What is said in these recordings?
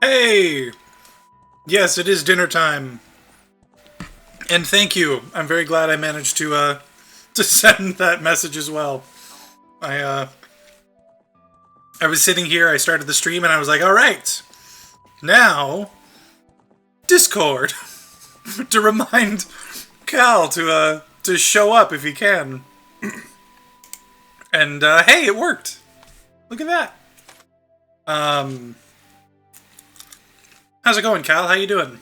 Hey! Yes, it is dinner time. And thank you. I'm very glad I managed to send that message as well. I uh I was sitting here, I started the stream and I was like, "All right. Now Discord to remind Cal to show up if he can." And hey, it worked. Look at that. Um How's it going, Cal? How you doing?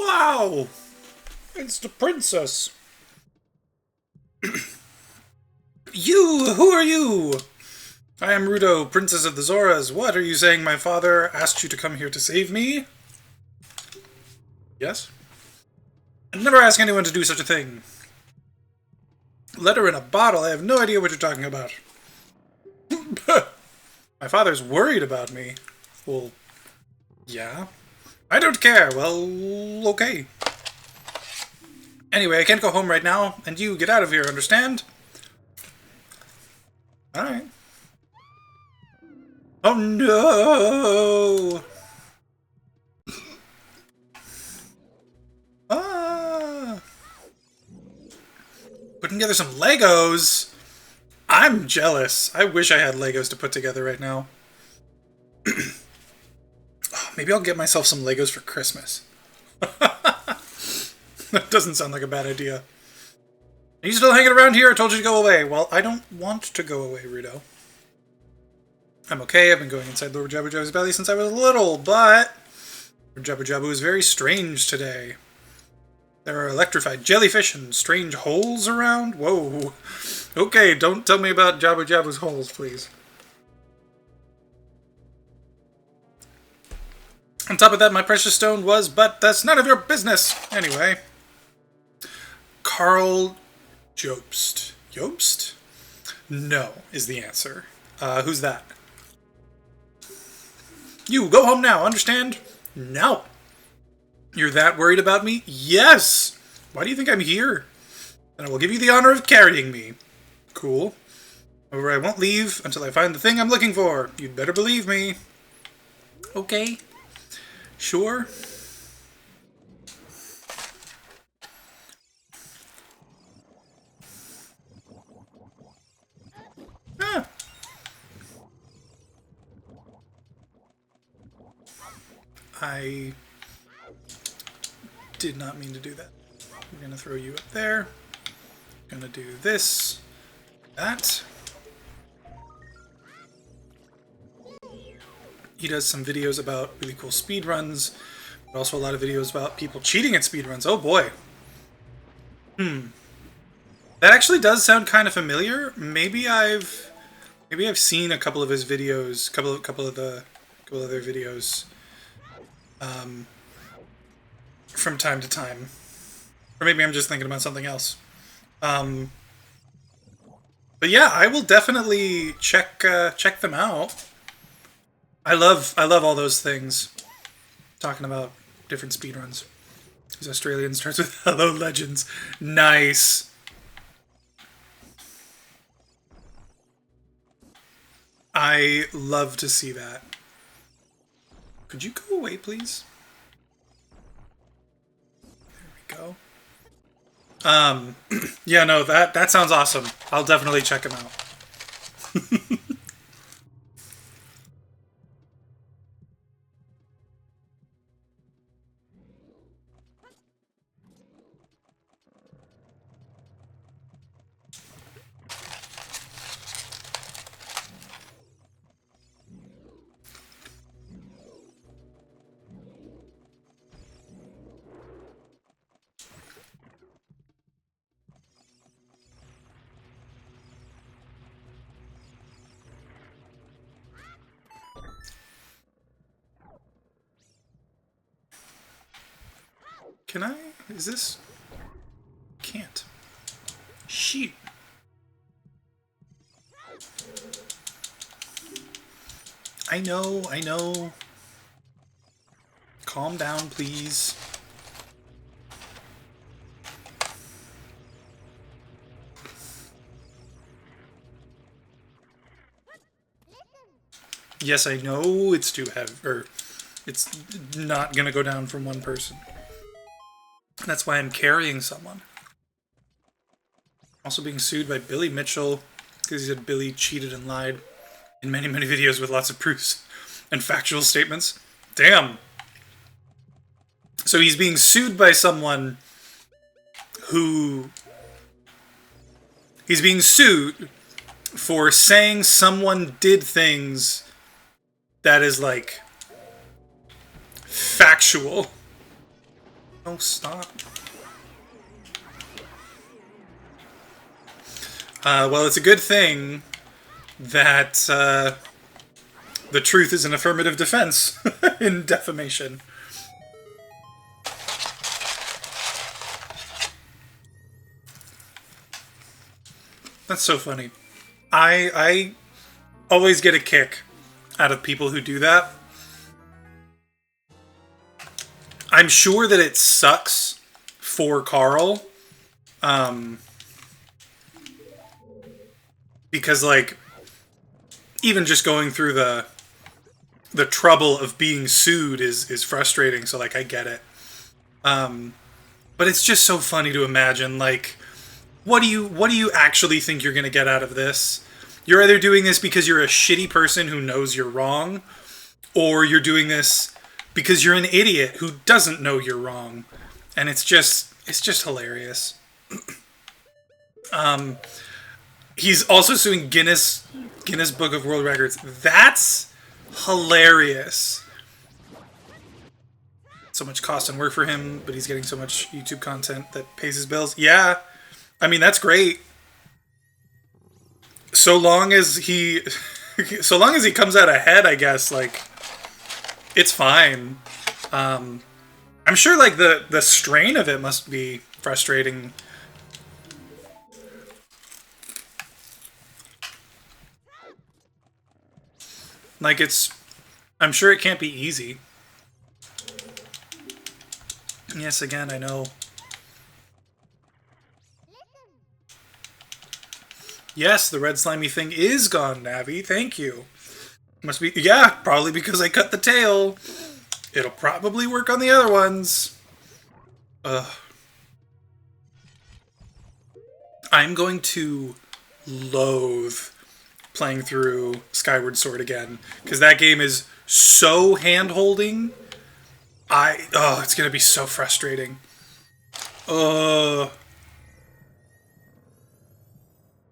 Wow! It's the princess. Who are you? I am Rudo, Princess of the Zoras. What are you saying? My father asked you to come here to save me? Yes? I'd never ask anyone to do such a thing. Letter in a bottle? I have no idea what you're talking about. My father's worried about me. Well, yeah. I don't care. Well, okay. Anyway, I can't go home right now, and you get out of here, understand? Alright. Oh no! Ah! Putting together some Legos? I'm jealous. I wish I had Legos to put together right now. Oh, maybe I'll get myself some Legos for Christmas. That doesn't sound like a bad idea. Are you still hanging around here? I told you to go away. Well, I don't want to go away, Rudo. I'm okay. I've been going inside Lord Jabu Jabu's belly since I was little, but Lord Jabu Jabu is very strange today. There are electrified jellyfish and strange holes around. Whoa. Okay, don't tell me about Jabu Jabu's holes, please. On top of that, my precious stone was, but that's none of your business. Anyway. Carl Jobst. Jobst? No, is the answer. Who's that? You, go home now, understand? No. You're that worried about me? Yes! Why do you think I'm here? And I will give you the honor of carrying me. Cool. However, I won't leave until I find the thing I'm looking for. You'd better believe me. Okay. Sure. Ah. I did not mean to do that. We're gonna throw you up there. Gonna do this, that. He does some videos about really cool speedruns, but also a lot of videos about people cheating at speedruns. Oh boy. That actually does sound kind of familiar. Maybe I've seen a couple of his videos, couple other videos, from time to time, or maybe I'm just thinking about something else. But yeah, I will definitely check them out. I love all those things. Talking about different speedruns. Because Australian starts with Hello Legends. Nice. I love to see that. Could you go away, please? There we go. Yeah, no, that sounds awesome. I'll definitely check him out. Can I? Is this? Can't. Sheep. I know. Calm down, please. Yes, I know it's too heavy, or it's not gonna go down from one person. That's why I'm carrying someone. Also being sued by Billy Mitchell because he said Billy cheated and lied in many, many videos with lots of proofs and factual statements. Damn. So he's being sued by someone who... He's being sued for saying someone did things that is, like, factual. Oh, stop. Well, it's a good thing that the truth is an affirmative defense in defamation. That's so funny. I always get a kick out of people who do that. I'm sure that it sucks for Carl. Because, like, even just going through the trouble of being sued is frustrating, so, like, I get it. But it's just so funny to imagine, like, what do you actually think you're gonna get out of this? You're either doing this because you're a shitty person who knows you're wrong, or you're doing this because you're an idiot who doesn't know you're wrong. And it's just hilarious. He's also suing Guinness Book of World Records. That's hilarious. So much cost and work for him, but he's getting so much YouTube content that pays his bills. Yeah, I mean, that's great. So long as he comes out ahead, I guess, like, it's fine. I'm sure, like, the strain of it must be frustrating. Like, I'm sure it can't be easy. Yes, again, I know. Yes, the red slimy thing is gone, Navi. Thank you. Must be, yeah, probably because I cut the tail. It'll probably work on the other ones. Ugh. I'm going to loathe playing through Skyward Sword again, because that game is so hand-holding. It's gonna be so frustrating.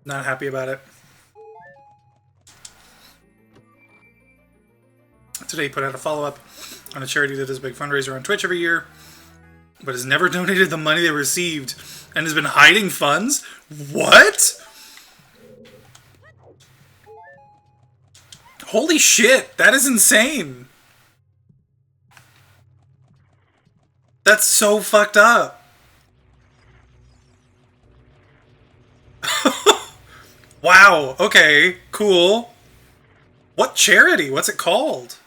Not happy about it. Today he put out a follow-up on a charity that does a big fundraiser on Twitch every year, but has never donated the money they received and has been hiding funds? What? Holy shit, that is insane. That's so fucked up. Wow, okay, cool. What charity? What's it called?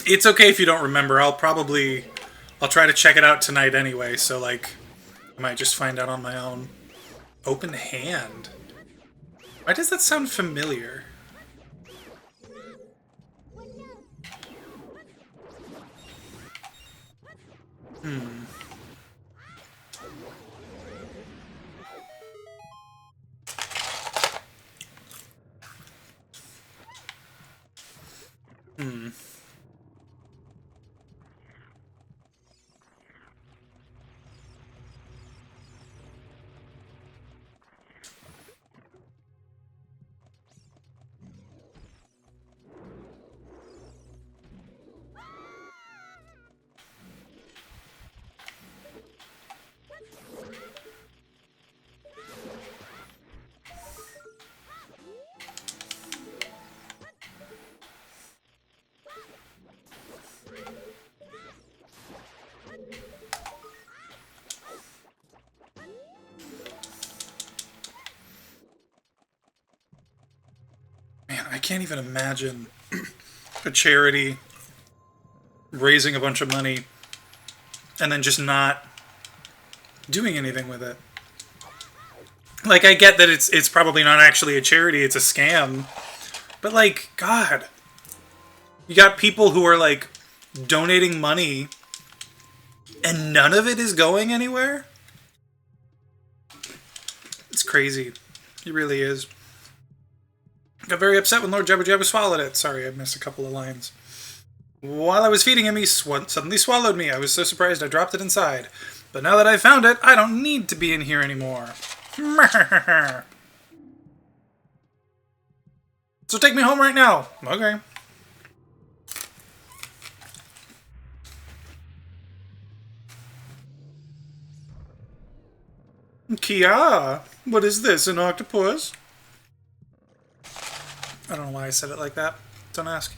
It's okay if you don't remember. I'll try to check it out tonight anyway, so, like, I might just find out on my own. Open hand. Why does that sound familiar? Man, I can't even imagine a charity raising a bunch of money and then just not doing anything with it. Like, I get that it's probably not actually a charity, it's a scam. But, like, God. You got people who are, like, donating money and none of it is going anywhere? It's crazy. It really is. Got very upset when Lord Jabba Jabba swallowed it. Sorry, I missed a couple of lines. While I was feeding him, he suddenly swallowed me. I was so surprised I dropped it inside. But now that I've found it, I don't need to be in here anymore. So take me home right now. Okay. Kia, what is this, an octopus? I don't know why I said it like that. Don't ask.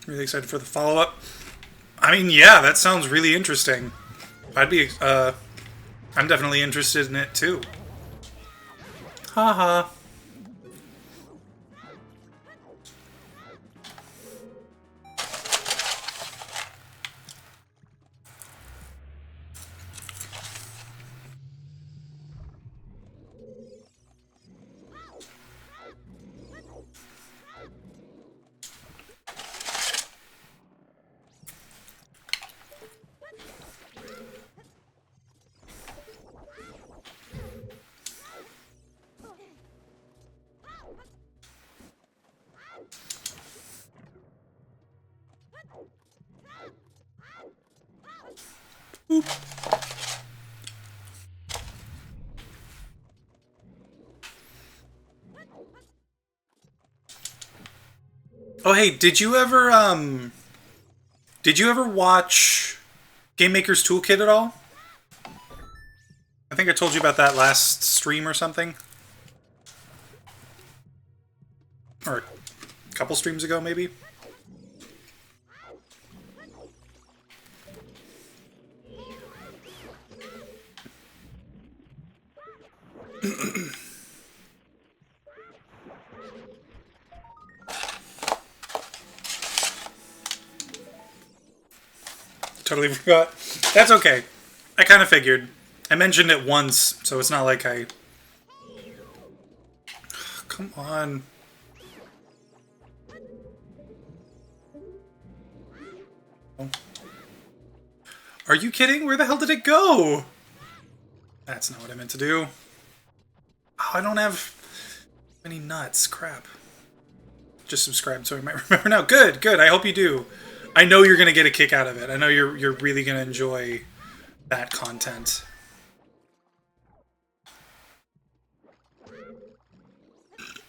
Really excited for the follow-up. I mean, yeah, that sounds really interesting. I'm definitely interested in it, too. Haha. Oop. Oh, hey, did you ever watch Game Maker's Toolkit at all? I think I told you about that last stream or something. Or a couple streams ago, maybe? Totally forgot. That's okay. I kind of figured. I mentioned it once, so it's not like I... Come on. Are you kidding? Where the hell did it go? That's not what I meant to do. Oh, I don't have any nuts. Crap. Just subscribe so I might remember now. Good, good. I hope you do. I know you're going to get a kick out of it. I know you're really going to enjoy that content.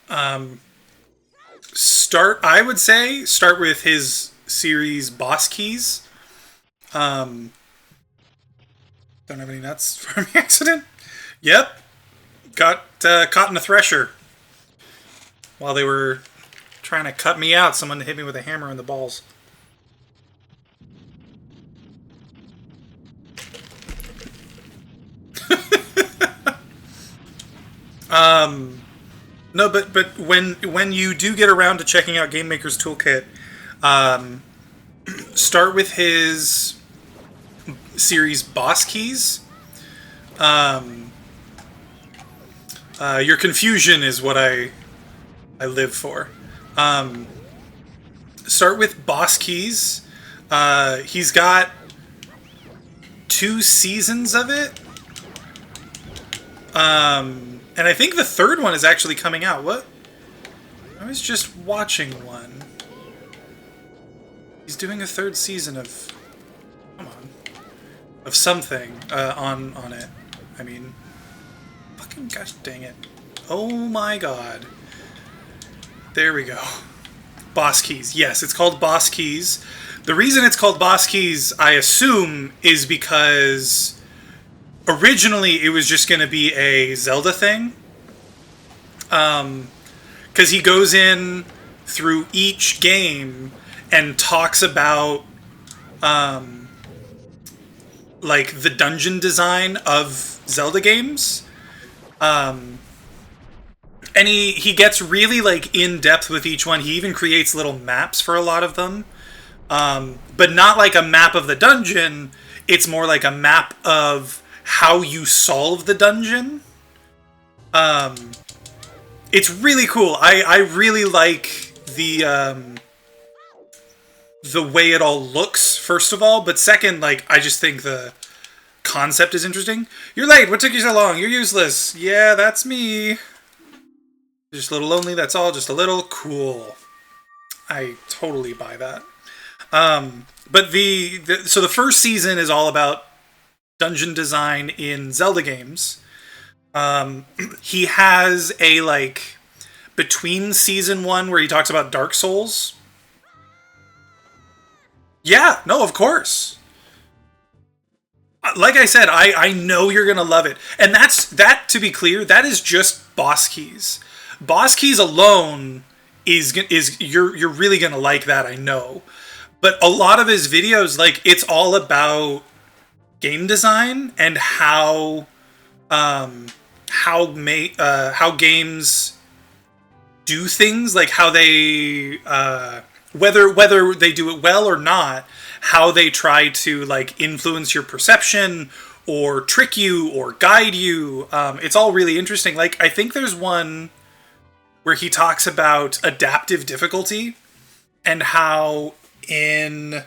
I would say, start with his series Boss Keys. Don't have any nuts from the accident. Yep. Got caught in a thresher. While they were trying to cut me out, someone hit me with a hammer in the balls. No, but when you do get around to checking out Game Maker's Toolkit, start with his series Boss Keys. Your confusion is what I live for. Start with Boss Keys. He's got 2 seasons of it. And I think the 3rd one is actually coming out. What? I was just watching one. He's doing a 3rd season of... Come on. Of something on it. I mean... Fucking gosh dang it. Oh my god. There we go. Boss Keys. Yes, it's called Boss Keys. The reason it's called Boss Keys, I assume, is because... Originally, it was just going to be a Zelda thing. Because he goes in through each game and talks about, like, the dungeon design of Zelda games. And he gets really, like, in-depth with each one. He even creates little maps for a lot of them. But not like a map of the dungeon. It's more like a map of how you solve the dungeon. It's really cool. I really like the way it all looks, first of all, but second, like, I just think the concept is interesting. You're late. What took you so long? You're useless. Yeah, that's me. Just a little lonely. That's all. Just a little. Cool. I totally buy that. But so the first season is all about dungeon design in Zelda games. He has a, like, between season 1 where he talks about Dark Souls. Yeah, no, of course. Like I said, I know you're gonna love it, and that. To be clear, that is just boss keys. Boss keys alone is you're really gonna like that. I know, but a lot of his videos, like, it's all about game design and how games do things, like how they whether they do it well or not, how they try to, like, influence your perception or trick you or guide you. It's all really interesting. Like, I think there's one where he talks about adaptive difficulty and how in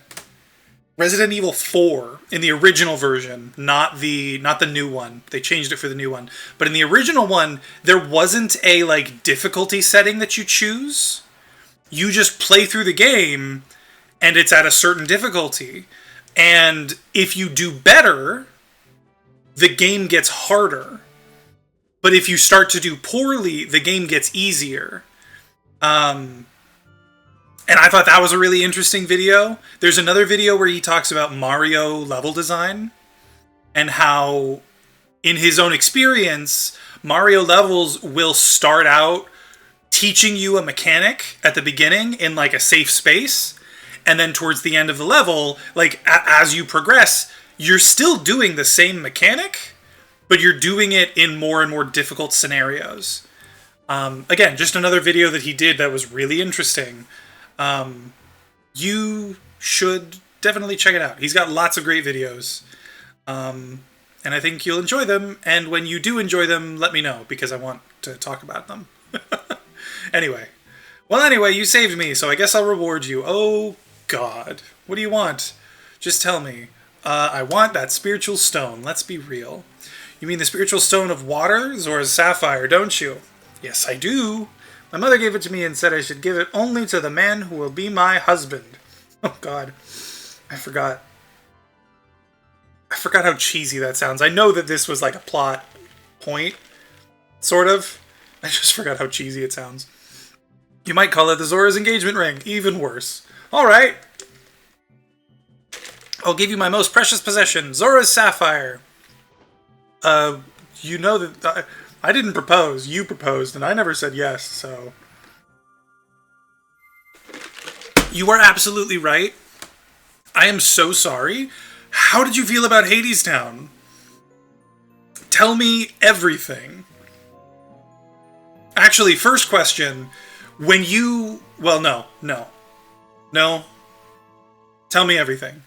Resident Evil 4, in the original version, not the new one. They changed it for the new one. But in the original one, there wasn't a, like, difficulty setting that you choose. You just play through the game, and it's at a certain difficulty. And if you do better, the game gets harder. But if you start to do poorly, the game gets easier. And I thought that was a really interesting video. There's another video where he talks about Mario level design and how, in his own experience, Mario levels will start out teaching you a mechanic at the beginning in, like, a safe space, and then towards the end of the level, like, as you progress, you're still doing the same mechanic, but you're doing it in more and more difficult scenarios. Again, just another video that he did that was really interesting. You should definitely check it out. He's got lots of great videos, and I think you'll enjoy them, and when you do enjoy them, let me know, because I want to talk about them. Anyway, you saved me, so I guess I'll reward you. Oh, God. What do you want? Just tell me. I want that spiritual stone. Let's be real. You mean the spiritual stone of water, Zora's Sapphire, don't you? Yes, I do. My mother gave it to me and said I should give it only to the man who will be my husband. Oh, God. I forgot how cheesy that sounds. I know that this was, like, a plot point, sort of. I just forgot how cheesy it sounds. You might call it the Zora's engagement ring. Even worse. Alright. I'll give you my most precious possession, Zora's Sapphire. You know that I didn't propose. You proposed, and I never said yes, so... You are absolutely right. I am so sorry. How did you feel about Hadestown? Tell me everything. Actually, first question. When you... Well, no. Tell me everything.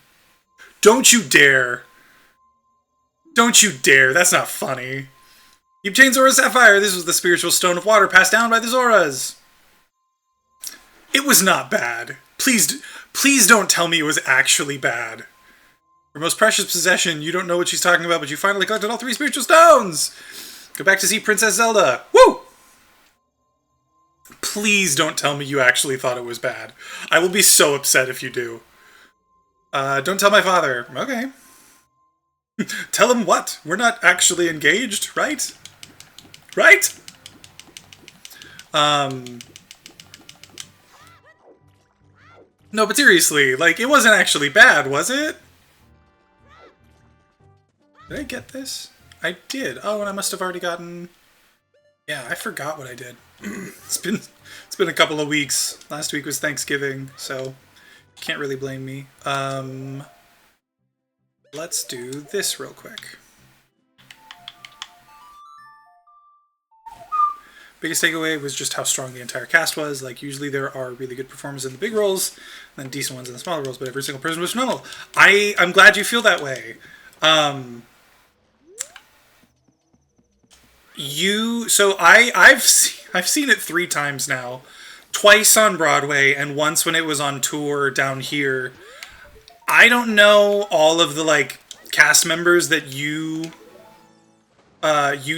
Don't you dare. Don't you dare. That's not funny. You obtained Zora's Sapphire. This was the spiritual stone of water passed down by the Zoras. It was not bad. Please don't tell me it was actually bad. Your most precious possession. You don't know what she's talking about, but you finally collected all 3 spiritual stones. Go back to see Princess Zelda. Woo! Please don't tell me you actually thought it was bad. I will be so upset if you do. Don't tell my father. Okay. Tell him what? We're not actually engaged, right? Right? No, but seriously, like, it wasn't actually bad, was it? Did I get this? I did. Oh, and I must have already gotten... Yeah, I forgot what I did. It's been a couple of weeks. Last week was Thanksgiving, so can't really blame me. Let's do this real quick. Biggest takeaway was just how strong the entire cast was. Like, usually there are really good performers in the big roles, and then decent ones in the smaller roles, but every single person was phenomenal. I'm glad you feel that way. I've seen it 3 times now, twice on Broadway and once when it was on tour down here. I don't know all of the like cast members that you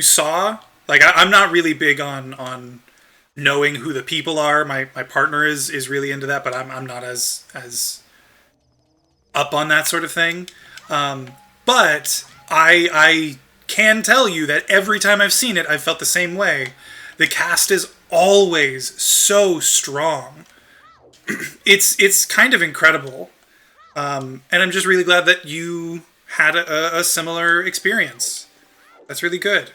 saw. Like I'm not really big on knowing who the people are. My partner is really into that, but I'm not as up on that sort of thing. But I can tell you that every time I've seen it, I've felt the same way. The cast is always so strong. It's kind of incredible, and I'm just really glad that you had a similar experience. That's really good.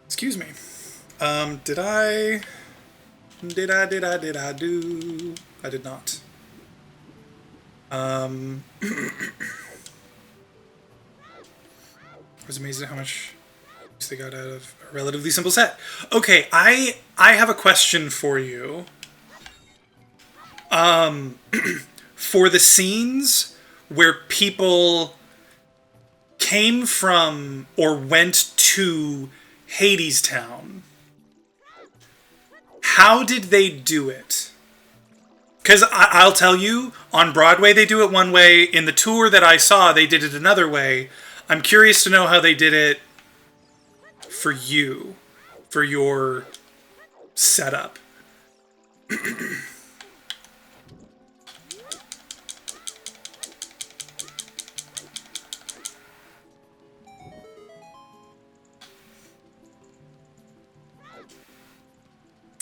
Excuse me. Did I? Did I do? I did not. I was amazed at how much they got out of a relatively simple set. Okay, I have a question for you. For the scenes where people came from or went to Hades Town, how did they do it? Because I'll tell you, on Broadway they do it one way. In the tour that I saw, they did it another way. I'm curious to know how they did it for you, for your setup.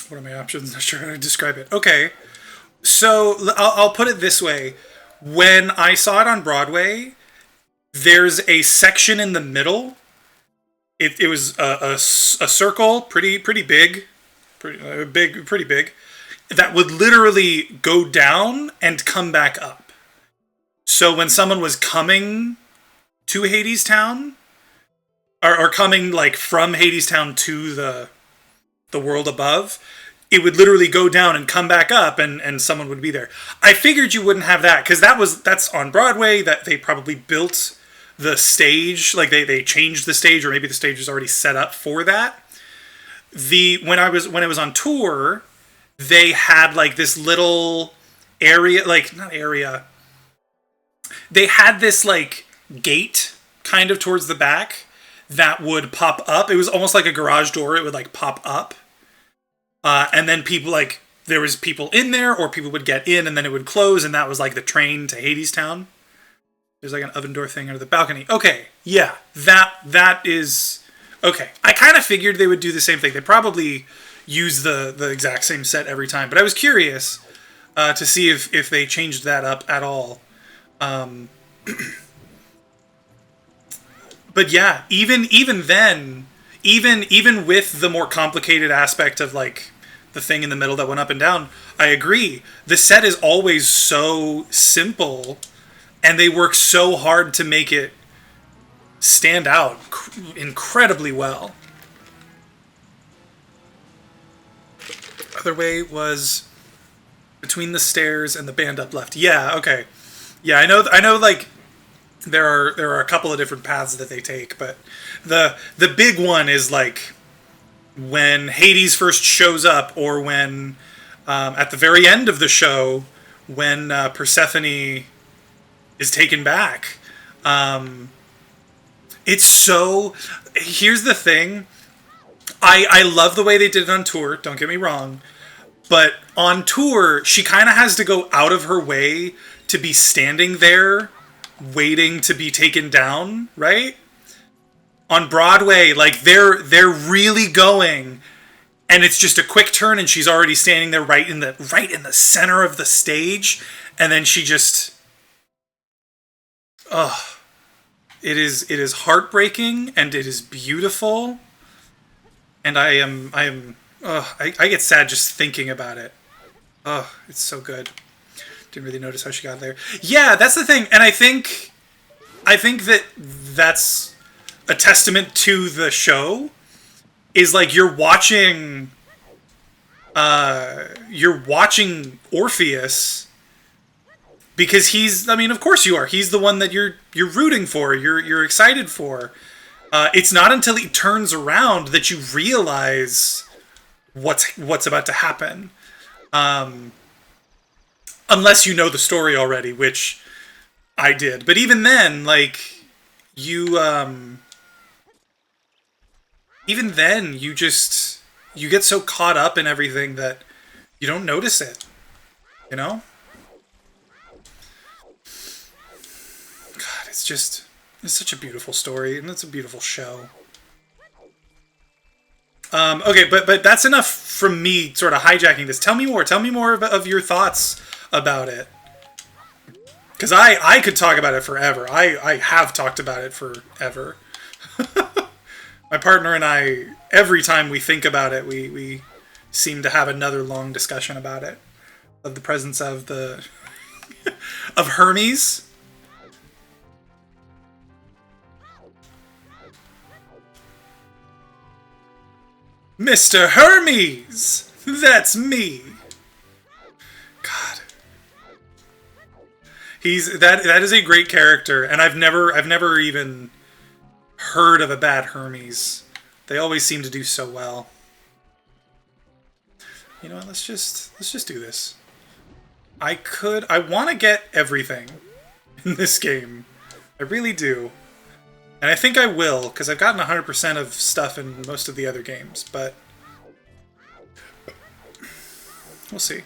What are my options? Not sure how to describe it. Okay, so I'll put it this way. When I saw it on Broadway, there's a section in the middle. It was a circle, pretty big, pretty big, that would literally go down and come back up. So when someone was coming to Hades Town, or coming like from Hades Town to the world above, it would literally go down and come back up, and someone would be there. I figured you wouldn't have that because that's on Broadway. That they probably built the stage, like they changed the stage, or maybe the stage was already set up for that. When it was on tour, they had like this little area, like not area. They had this like gate kind of towards the back that would pop up. It was almost like a garage door. It would like pop up. And then people like, there was people in there, or people would get in and then it would close, and that was like the train to Hades Town. There's like an oven door thing under the balcony. Okay, yeah, that is okay. I kind of figured they would do the same thing. They probably use the exact same set every time, but I was curious to see if they changed that up at all. But yeah, even then, even with the more complicated aspect of like the thing in the middle that went up and down, I agree. The set is always so simple, and they work so hard to make it stand out incredibly well. Other way was between the stairs and the band up left. Yeah, okay. Yeah, I know like there are a couple of different paths that they take, but the big one is like when Hades first shows up, or when at the very end of the show, when Persephone is taken back. It's so... Here's the thing. I love the way they did it on tour, don't get me wrong, but on tour, she kind of has to go out of her way to be standing there waiting to be taken down, right? On Broadway, like they're really going, and it's just a quick turn, and she's already standing there right in the center of the stage, and then she just, it is heartbreaking, and it is beautiful, and I get sad just thinking about it. It's so good. Didn't really notice how she got there. Yeah, that's the thing, and I think that's a testament to the show, is like you're watching you're watching Orpheus because he's, I mean, of course you are. He's the one that you're rooting for. You're excited for. It's not until he turns around that you realize what's about to happen. Unless you know the story already, which I did. But even then, like, you, even then, you get so caught up in everything that you don't notice it. You know? God, it's such a beautiful story, and it's a beautiful show. Okay, but that's enough from me sort of hijacking this. Tell me more. Tell me more of your thoughts about it. Because I could talk about it forever. I have talked about it forever. My partner and I, every time we think about it, we seem to have another long discussion about it. Of the presence of the... of Hermes. Mr. Hermes! That's me! God. That is a great character, and I've never even heard of a bad Hermes. They always seem to do so well. You know what, let's just do this. I want to get everything in this game. I really do. And I think I will, because I've gotten 100% of stuff in most of the other games, but we'll see.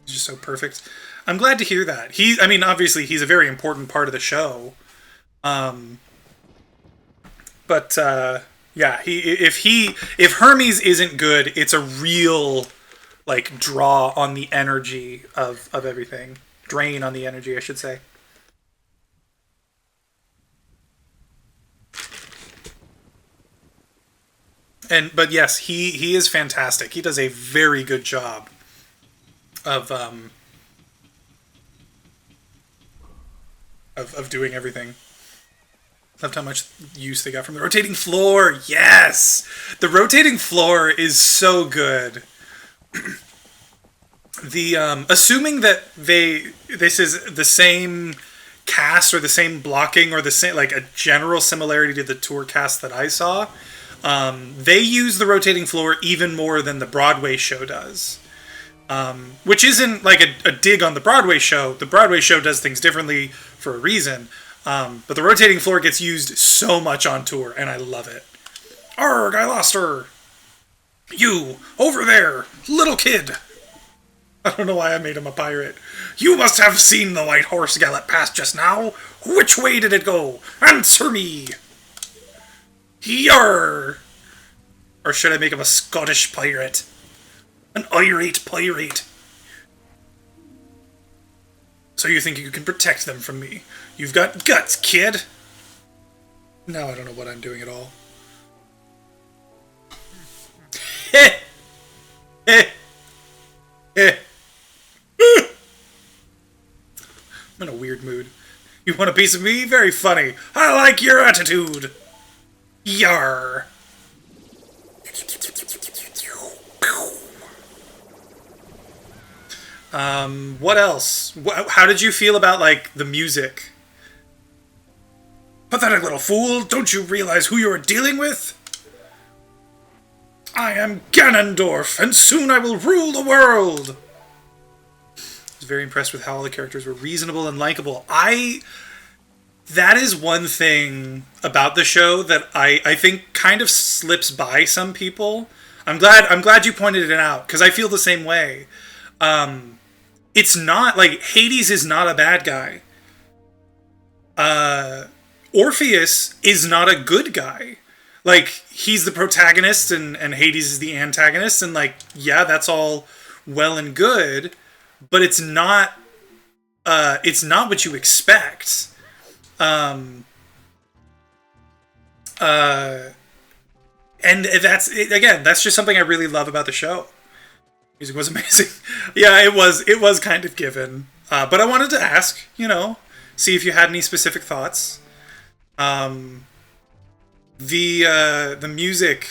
He's just so perfect. I'm glad to hear that. I mean, obviously, he's a very important part of the show. But yeah, if Hermes isn't good, it's a real, like, draw on the energy of everything. Drain on the energy, I should say. But yes, he is fantastic. He does a very good job of doing everything. Loved how much use they got from the rotating floor. Yes, the rotating floor is so good. The assuming that this is the same cast or the same blocking or the same, like, a general similarity to the tour cast that I saw. They use the rotating floor even more than the Broadway show does. Which isn't like a dig on the Broadway show. The Broadway show does things differently for a reason. But the rotating floor gets used so much on tour, and I love it. Arrgh, I lost her! You, over there, little kid! I don't know why I made him a pirate. You must have seen the white horse gallop past just now. Which way did it go? Answer me! Yarr! Or should I make him a Scottish pirate? An irate pirate. So you think you can protect them from me? You've got guts, kid! Now I don't know what I'm doing at all. Heh! Heh! Heh! I'm in a weird mood. You want a piece of me? Very funny. I like your attitude! Yarr! What else? How did you feel about, like, the music? Pathetic little fool, don't you realize who you are dealing with? I am Ganondorf, and soon I will rule the world! I was very impressed with how all the characters were reasonable and likable. That is one thing about the show that I think kind of slips by some people. I'm glad you pointed it out, because I feel the same way. It's not, like, Hades is not a bad guy. Orpheus is not a good guy. Like, he's the protagonist and Hades is the antagonist, and, like, yeah, that's all well and good, but it's not what you expect. And that's, again, that's just something I really love about the show. Music was amazing. Yeah, it was kind of given. But I wanted to ask, see if you had any specific thoughts. The music,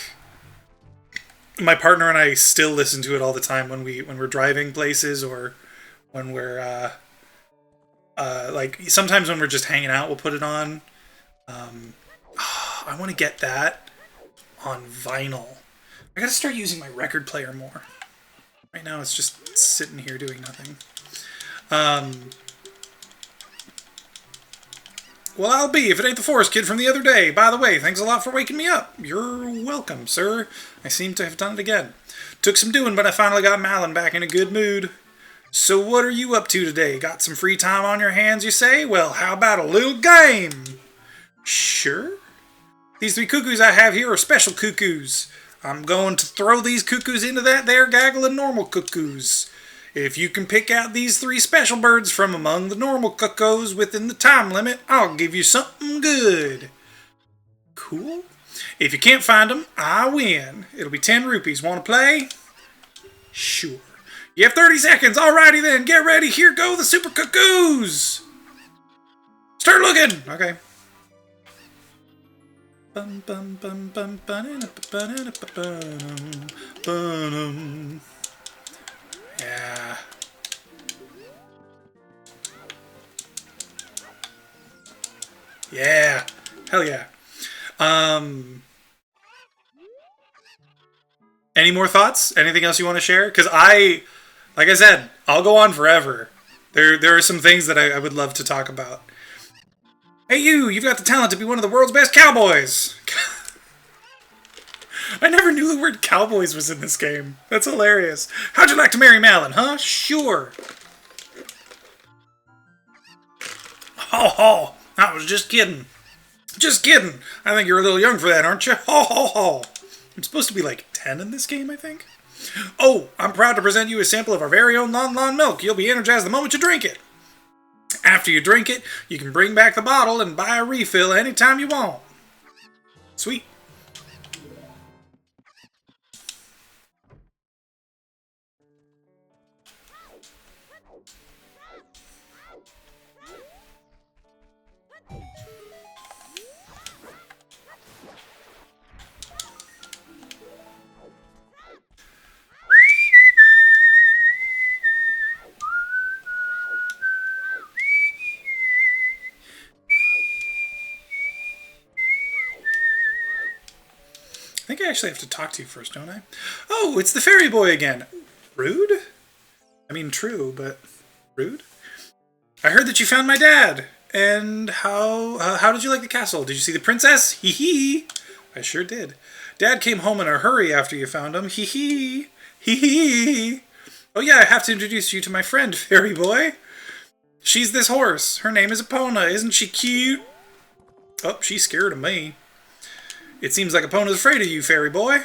my partner and I still listen to it all the time when we're driving places, or when we're like sometimes when we're just hanging out, we'll put it on. I want to get that on vinyl. I gotta start using my record player more. Right now it's just sitting here doing nothing. Well, I'll be if it ain't the Forest Kid from the other day. By the way, thanks a lot for waking me up. You're welcome, sir. I seem to have done it again. Took some doing, but I finally got Malin back in a good mood. So what are you up to today? Got some free time on your hands, you say? Well, how about a little game? Sure. These 3 cuckoos I have here are special cuckoos. I'm going to throw these cuckoos into that there gaggle of normal cuckoos. If you can pick out these 3 special birds from among the normal cuckoos within the time limit, I'll give you something good. Cool. If you can't find them, I win. It'll be 10 rupees. Want to play? Sure. You have 30 seconds. Alrighty then. Get ready. Here go the super cuckoos. Start looking. Okay. Bum, bum, bum, bum, yeah. Yeah. Hell yeah. Any more thoughts? Anything else you want to share? Because like I said, I'll go on forever. There are some things that I would love to talk about. Hey you've got the talent to be one of the world's best cowboys! I never knew the word cowboys was in this game. That's hilarious. How'd you like to marry Malin, huh? Sure. Ho ho! I was just kidding. Just kidding. I think you're a little young for that, aren't you? Ho ho ho! I'm supposed to be like 10 in this game, I think. Oh, I'm proud to present you a sample of our very own Lon Lon milk. You'll be energized the moment you drink it. After you drink it, you can bring back the bottle and buy a refill anytime you want. Sweet. I think I actually have to talk to you first, don't I? Oh, it's the fairy boy again. Rude? I mean, true, but rude? I heard that you found my dad. And how did you like the castle? Did you see the princess? Hee hee. I sure did. Dad came home in a hurry after you found him. Hee hee. Hee hee. Oh yeah, I have to introduce you to my friend, fairy boy. She's this horse. Her name is Epona. Isn't she cute? Oh, she's scared of me. It seems like Epona's afraid of you, fairy boy.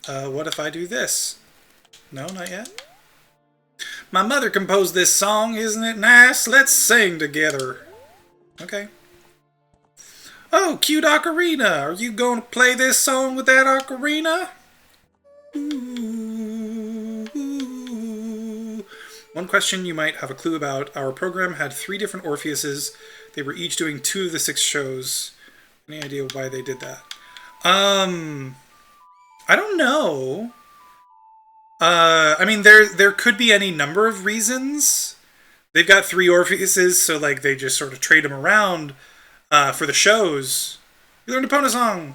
What if I do this? No, not yet. My mother composed this song, isn't it nice? Let's sing together. Okay. Oh, cute ocarina. Are you going to play this song with that ocarina? Ooh, ooh. One question you might have a clue about. Our program had 3 different Orpheuses. They were each doing 2 of the 6 shows. Any idea why they did that? I don't know. I mean, there could be any number of reasons. They've got 3 Orpheuses, so like they just sort of trade them around for the shows. You learned a Epona song.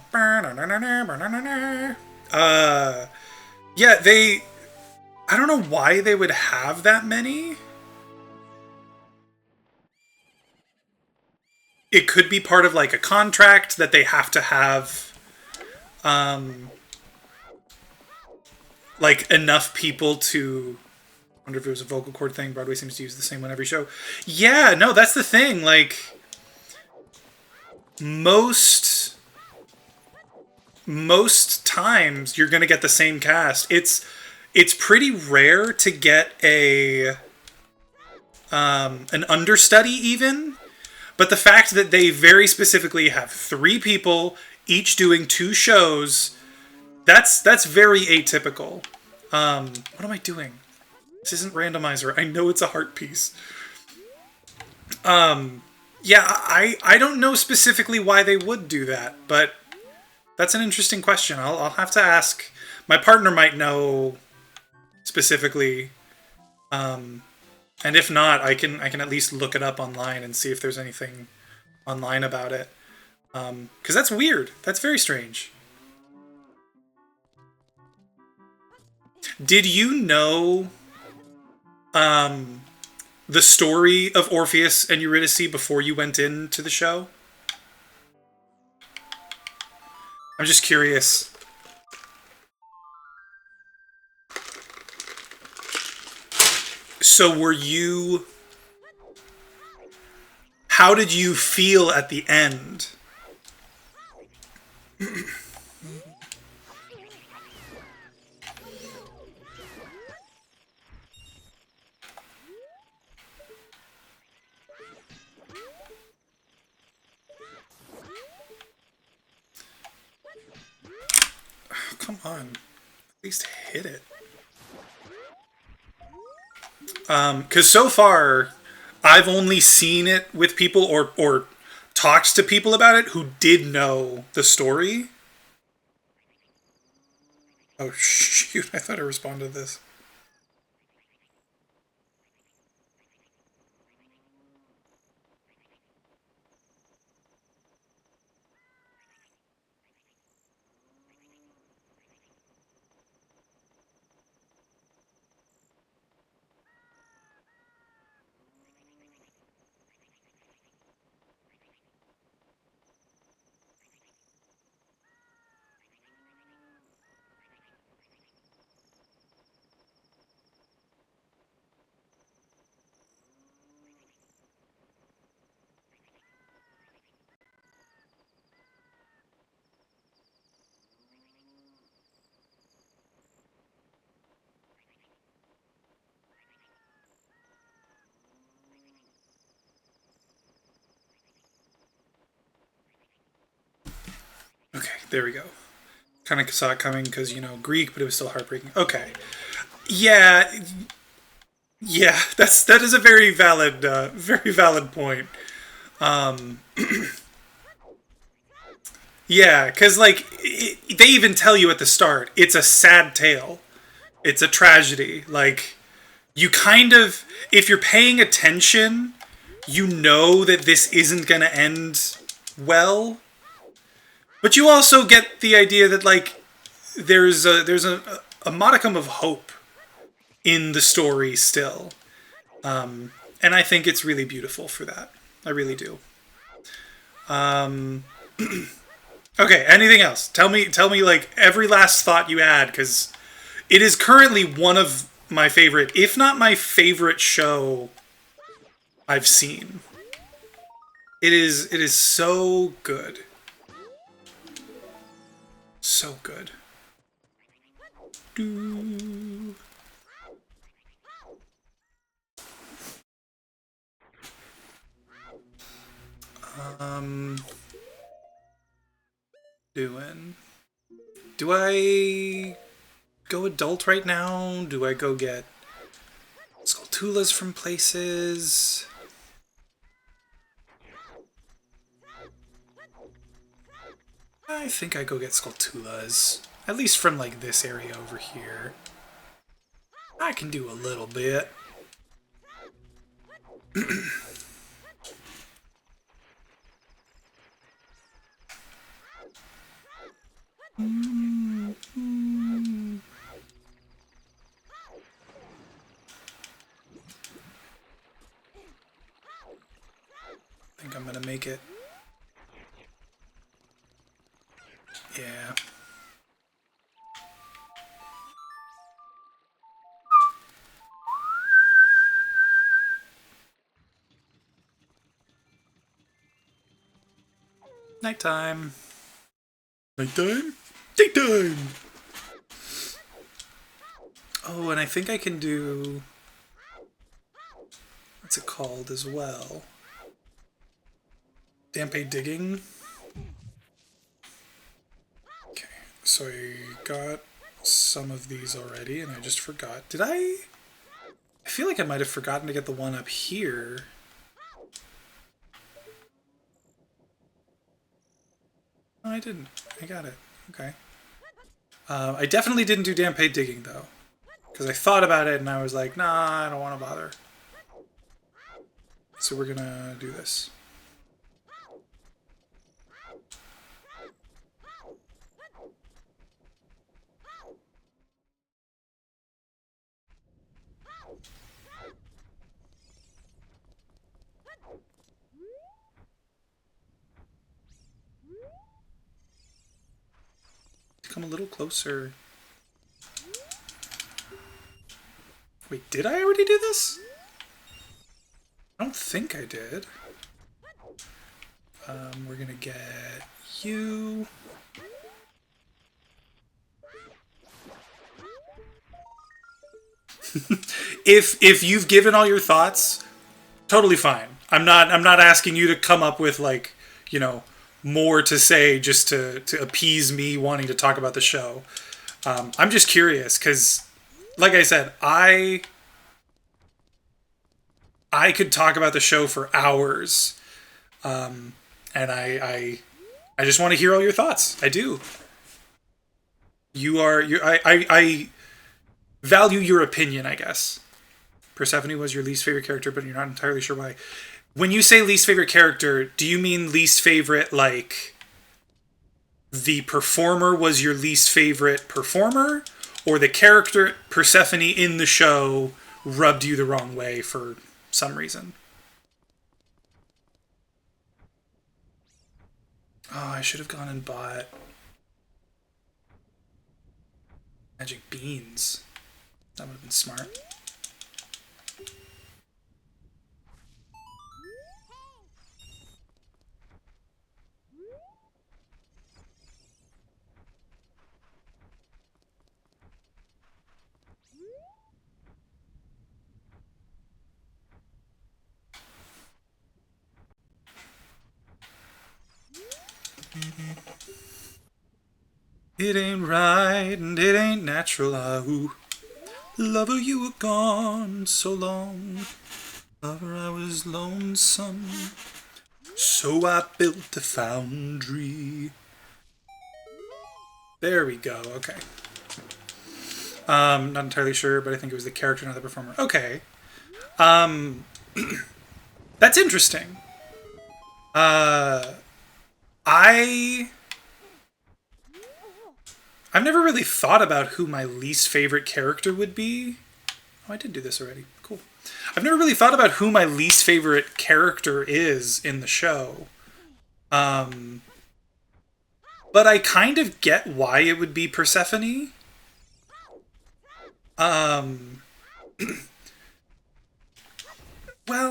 Yeah, I don't know why they would have that many. It could be part of like a contract that they have to have like enough people to... I wonder if it was a vocal cord thing. Broadway seems to use the same one every show. Yeah, no, that's the thing. Like, most times you're going to get the same cast. It's pretty rare to get an understudy even. But the fact that they very specifically have 3 people each doing 2 shows, that's very atypical. What am I doing? This isn't randomizer. I know it's a heart piece. Yeah, I don't know specifically why they would do that, but that's an interesting question. I'll have to ask My partner might know specifically, and if not, I can at least look it up online and see if there's anything online about it. Because that's weird. That's very strange. Did you know um, the story of Orpheus and Eurydice before you went into the show? I'm just curious. So were you... How did you feel at the end? Oh, come on. At least hit it. Because so far, I've only seen it with people or talked to people about it who did know the story. Oh, shoot. I thought I responded to this. Okay, there we go. Kind of saw it coming because, you know, Greek, but it was still heartbreaking. Okay. Yeah, yeah, that is a very valid point. Um, yeah, because like they even tell you at the start, it's a sad tale. It's a tragedy. Like you kind of, if you're paying attention, you know that this isn't going to end well. But you also get the idea that like there's a modicum of hope in the story still, and I think it's really beautiful for that. I really do. Um, okay, anything else? Tell me like every last thought you had, because it is currently one of my favorite, if not my favorite show I've seen. It is so good, so good. Do. Um, doing. Do I go adult right now? Do I go get Skulltulas from places? I think I go get Skulltulas. At least from like this area over here. I can do a little bit. I think I'm gonna make it. Yeah. Nighttime. Nighttime? Daytime! Oh, and I think I can do... What's it called as well? Dampe digging? Okay, so I got some of these already, and I just forgot. Did I... I feel like I might have forgotten to get the one up here. No, I didn't. I got it. Okay. I definitely didn't do damn paid digging, though. Because I thought about it and I was like, nah, I don't want to bother. So we're gonna do this. Come a little closer. Wait, did I already do this? I don't think I did. We're gonna get you. If you've given all your thoughts, totally fine. I'm not asking you to come up with like, you know, more to say just to appease me wanting to talk about the show. I'm just curious because, like I said, I could talk about the show for hours, and I just want to hear all your thoughts. I do. I value your opinion, I guess. Persephone was your least favorite character, but you're not entirely sure why. When you say least favorite character, do you mean least favorite like the performer was your least favorite performer, or the character Persephone in the show rubbed you the wrong way for some reason? Oh, I should have gone and bought magic beans. That would have been smart. It ain't right and it ain't natural, ooh. Lover, you were gone so long. Lover, I was lonesome. So I built a foundry. There we go, okay. Not entirely sure, but I think it was the character, not the performer. Okay. That's interesting. I've never really thought about who my least favorite character would be. Oh, I did do this already. Cool. I've never really thought about who my least favorite character is in the show. But I kind of get why it would be Persephone. Well,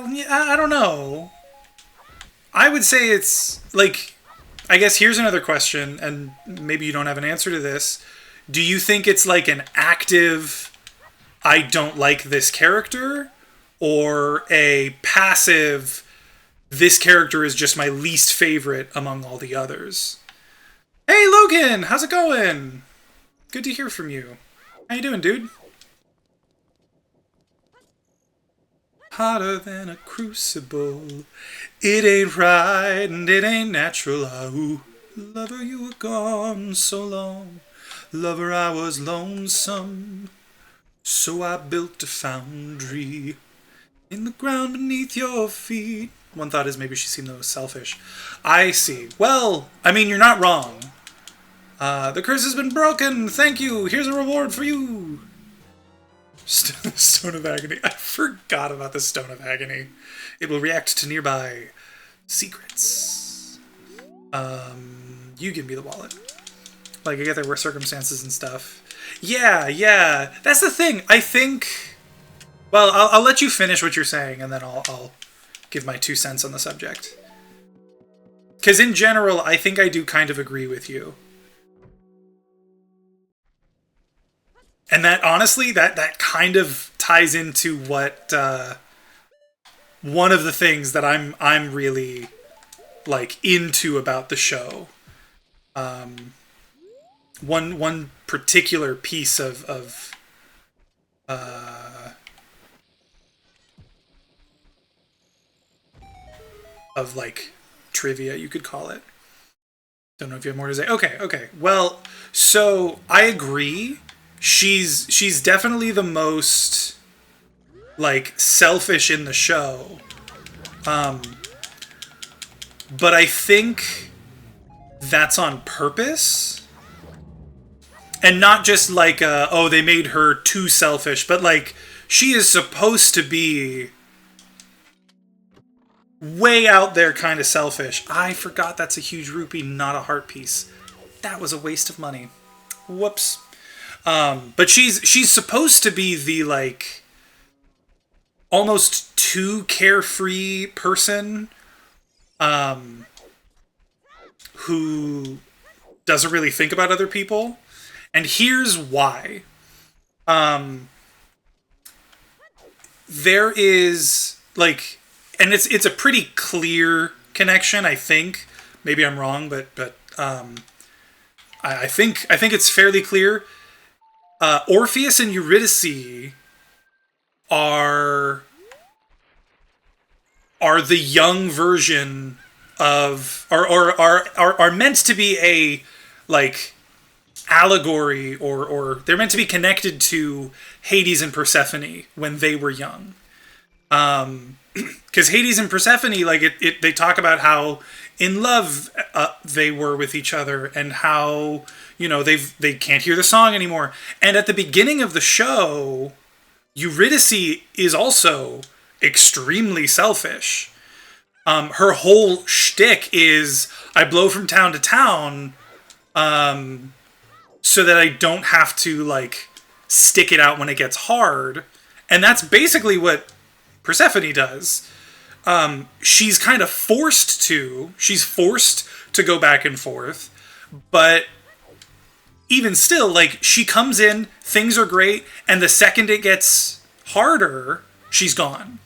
yeah, I don't know. I would say it's like, I guess here's another question, and maybe you don't have an answer to this. Do you think it's like an active, I don't like this character, or a passive, this character is just my least favorite among all the others? Hey Logan, how's it going? Good to hear from you. How you doing, dude? Hotter than a crucible. It ain't right and it ain't natural. Ooh, lover, you were gone so long. Lover, I was lonesome. So I built a foundry in the ground beneath your feet. One thought is maybe she seemed a little selfish. I see. Well, I mean, you're not wrong. The curse has been broken. Thank you. Here's a reward for you. Stone of Agony. I forgot about the Stone of Agony. It will react to nearby secrets. You give me the wallet. Like, I get there were circumstances and stuff. Yeah. That's the thing. I think... Well, I'll let you finish what you're saying, and then I'll give my 2 cents on the subject. Because in general, I think I do kind of agree with you. And that, honestly, that kind of ties into what one of the things that I'm really like into about the show. One particular piece of like trivia, you could call it. Don't know if you have more to say. Okay. Well, So I agree. She's definitely the most like selfish in the show. But I think that's on purpose. And not just like oh, they made her too selfish, but like she is supposed to be way out there kind of selfish. I forgot that's a huge rupee, not a heart piece. That was a waste of money. Whoops. But she's supposed to be the like almost too carefree person who doesn't really think about other people. And here's why. There is like, and it's a pretty clear connection, I think. Maybe I'm wrong, but I think it's fairly clear. Orpheus and Eurydice are the young version of are meant to be a like allegory or they're meant to be connected to Hades and Persephone when they were young. Because Hades and Persephone, like they talk about how in love they were with each other and how they can't hear the song anymore. And at the beginning of the show, Eurydice is also extremely selfish. Her whole shtick is I blow from town to town, so that I don't have to like stick it out when it gets hard, and that's basically what Persephone does. She's kind of forced to. She's forced to go back and forth, but even still, like she comes in, things are great, and the second it gets harder, she's gone.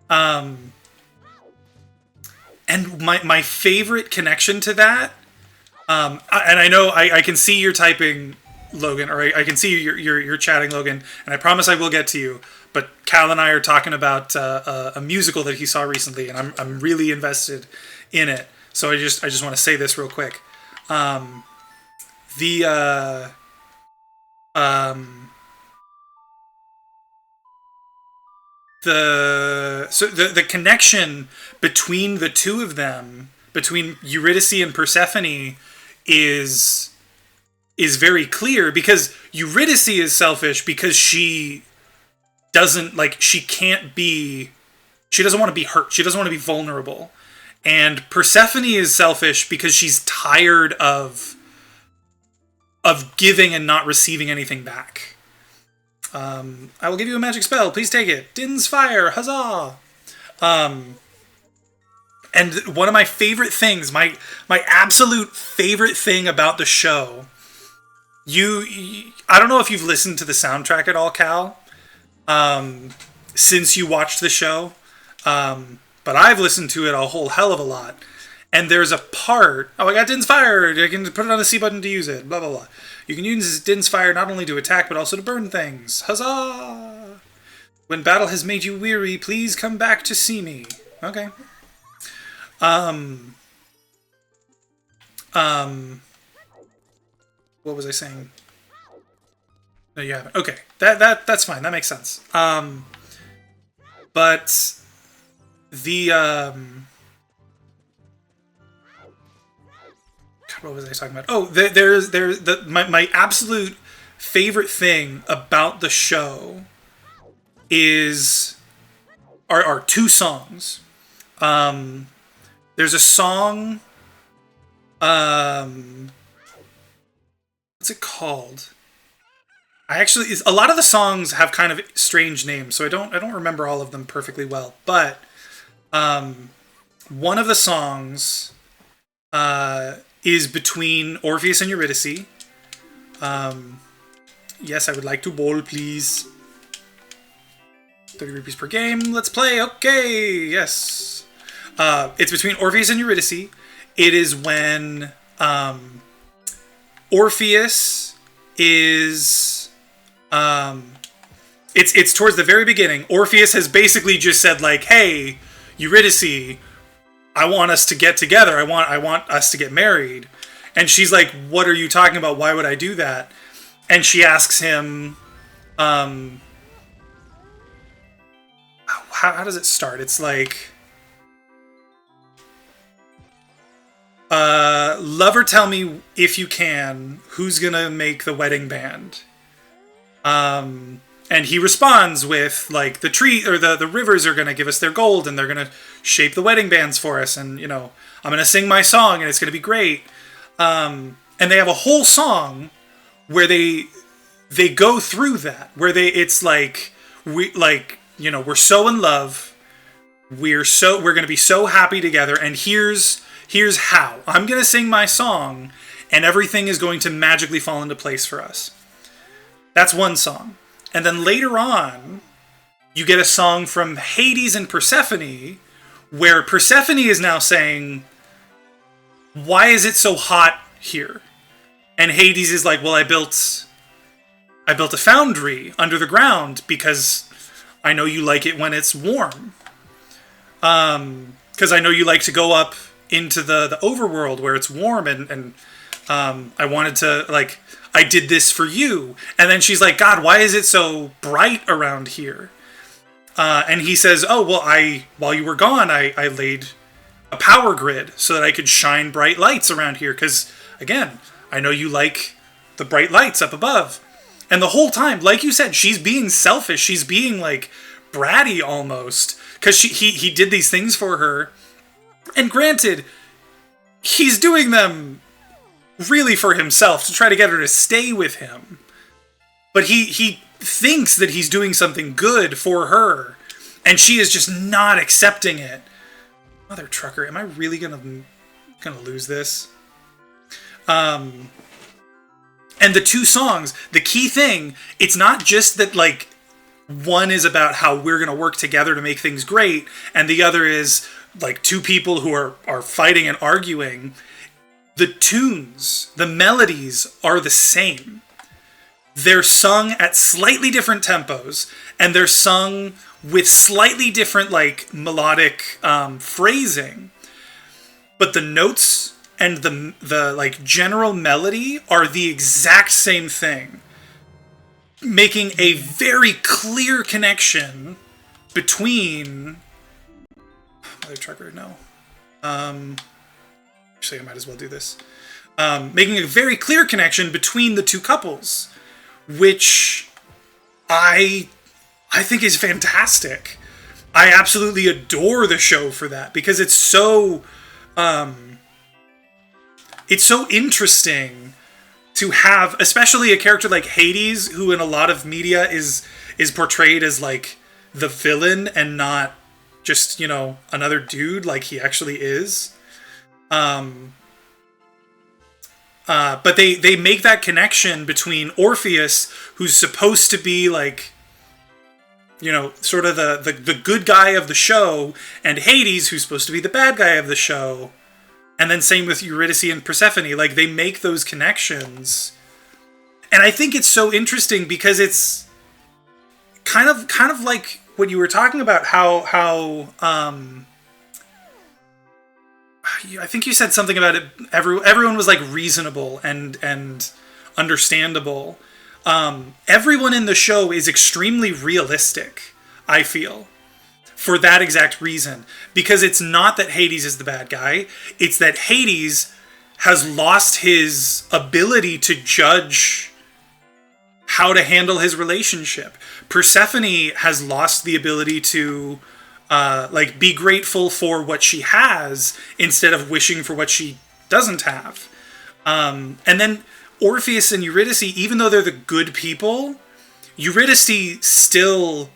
And my favorite connection to that, and I know I can see you're typing, Logan, or I can see you're chatting, Logan, and I promise I will get to you. But Cal and I are talking about a musical that he saw recently, and I'm really invested in it. So I just want to say this real quick. The connection between the two of them, between Eurydice and Persephone, is very clear, because Eurydice is selfish because she doesn't she doesn't want to be hurt. She doesn't want to be vulnerable. And Persephone is selfish because she's tired of giving and not receiving anything back. I will give you a magic spell. Please take it. Din's Fire. Huzzah! And one of my favorite things, my absolute favorite thing about the show, I don't know if you've listened to the soundtrack at all, Cal, since you watched the show, but I've listened to it a whole hell of a lot. And there's a part, I got Din's Fire, I can put it on the C button to use it, blah, blah, blah. You can use Din's Fire not only to attack, but also to burn things. Huzzah! When battle has made you weary, please come back to see me. Okay. What was I saying? No, you haven't. Okay. That's fine. That makes sense. But the, God, what was I talking about? Oh, there's my absolute favorite thing about the show are two songs. There's a song, what's it called? A lot of the songs have kind of strange names, so I don't remember all of them perfectly well. But one of the songs is between Orpheus and Eurydice. Yes, I would like to bowl, please. 30 rupees per game. Let's play. Okay, yes. It's between Orpheus and Eurydice. It is when Orpheus is... It's towards the very beginning. Orpheus has basically just said, like, hey, Eurydice, I want us to get together. I want us to get married. And she's like, what are you talking about? Why would I do that? And she asks him, how does it start? It's like, lover, tell me if you can, who's gonna make the wedding band? And he responds with, like, the tree or the rivers are gonna give us their gold, and they're gonna shape the wedding bands for us, and, you know, I'm gonna sing my song, and it's gonna be great. And they have a whole song where they go through that, where it's like, you know, we're so in love, we're gonna be so happy together, and here's how. I'm gonna sing my song, and everything is going to magically fall into place for us. That's one song. And then later on, you get a song from Hades and Persephone, where Persephone is now saying, why is it so hot here? And Hades is like, well, I built a foundry under the ground because I know you like it when it's warm. Because I know you like to go up into the overworld where it's warm, and I wanted to, like, I did this for you. And then she's like, God, why is it so bright around here? And he says, oh, well, while you were gone, I laid a power grid so that I could shine bright lights around here. Because, again, I know you like the bright lights up above. And the whole time, like you said, she's being selfish. She's being, like, bratty almost. Because he did these things for her. And granted, he's doing them really for himself, to try to get her to stay with him. But he thinks that he's doing something good for her, and she is just not accepting it. Mother trucker, am I really gonna lose this? And the two songs, the key thing, it's not just that, like, one is about how we're gonna work together to make things great, and the other is, like, two people who are fighting and arguing. The tunes, the melodies are the same. They're sung at slightly different tempos, and they're sung with slightly different, like, melodic phrasing. But the notes and the like general melody are the exact same thing, making a very clear connection between. Mother trucker, no. Actually, I might as well do this. Making a very clear connection between the two couples, which I think is fantastic. I absolutely adore the show for that, because it's so interesting to have, especially a character like Hades, who in a lot of media is portrayed as, like, the villain and not just, you know, another dude like he actually is. But they make that connection between Orpheus, who's supposed to be, like, you know, sort of the good guy of the show, and Hades, who's supposed to be the bad guy of the show. And then same with Eurydice and Persephone. Like, they make those connections. And I think it's so interesting because it's kind of like what you were talking about, how I think you said something about it. Everyone was, like, reasonable and understandable. Everyone in the show is extremely realistic, I feel, for that exact reason. Because it's not that Hades is the bad guy. It's that Hades has lost his ability to judge how to handle his relationship. Persephone has lost the ability to like, be grateful for what she has instead of wishing for what she doesn't have. And then Orpheus and Eurydice, even though they're the good people, Eurydice still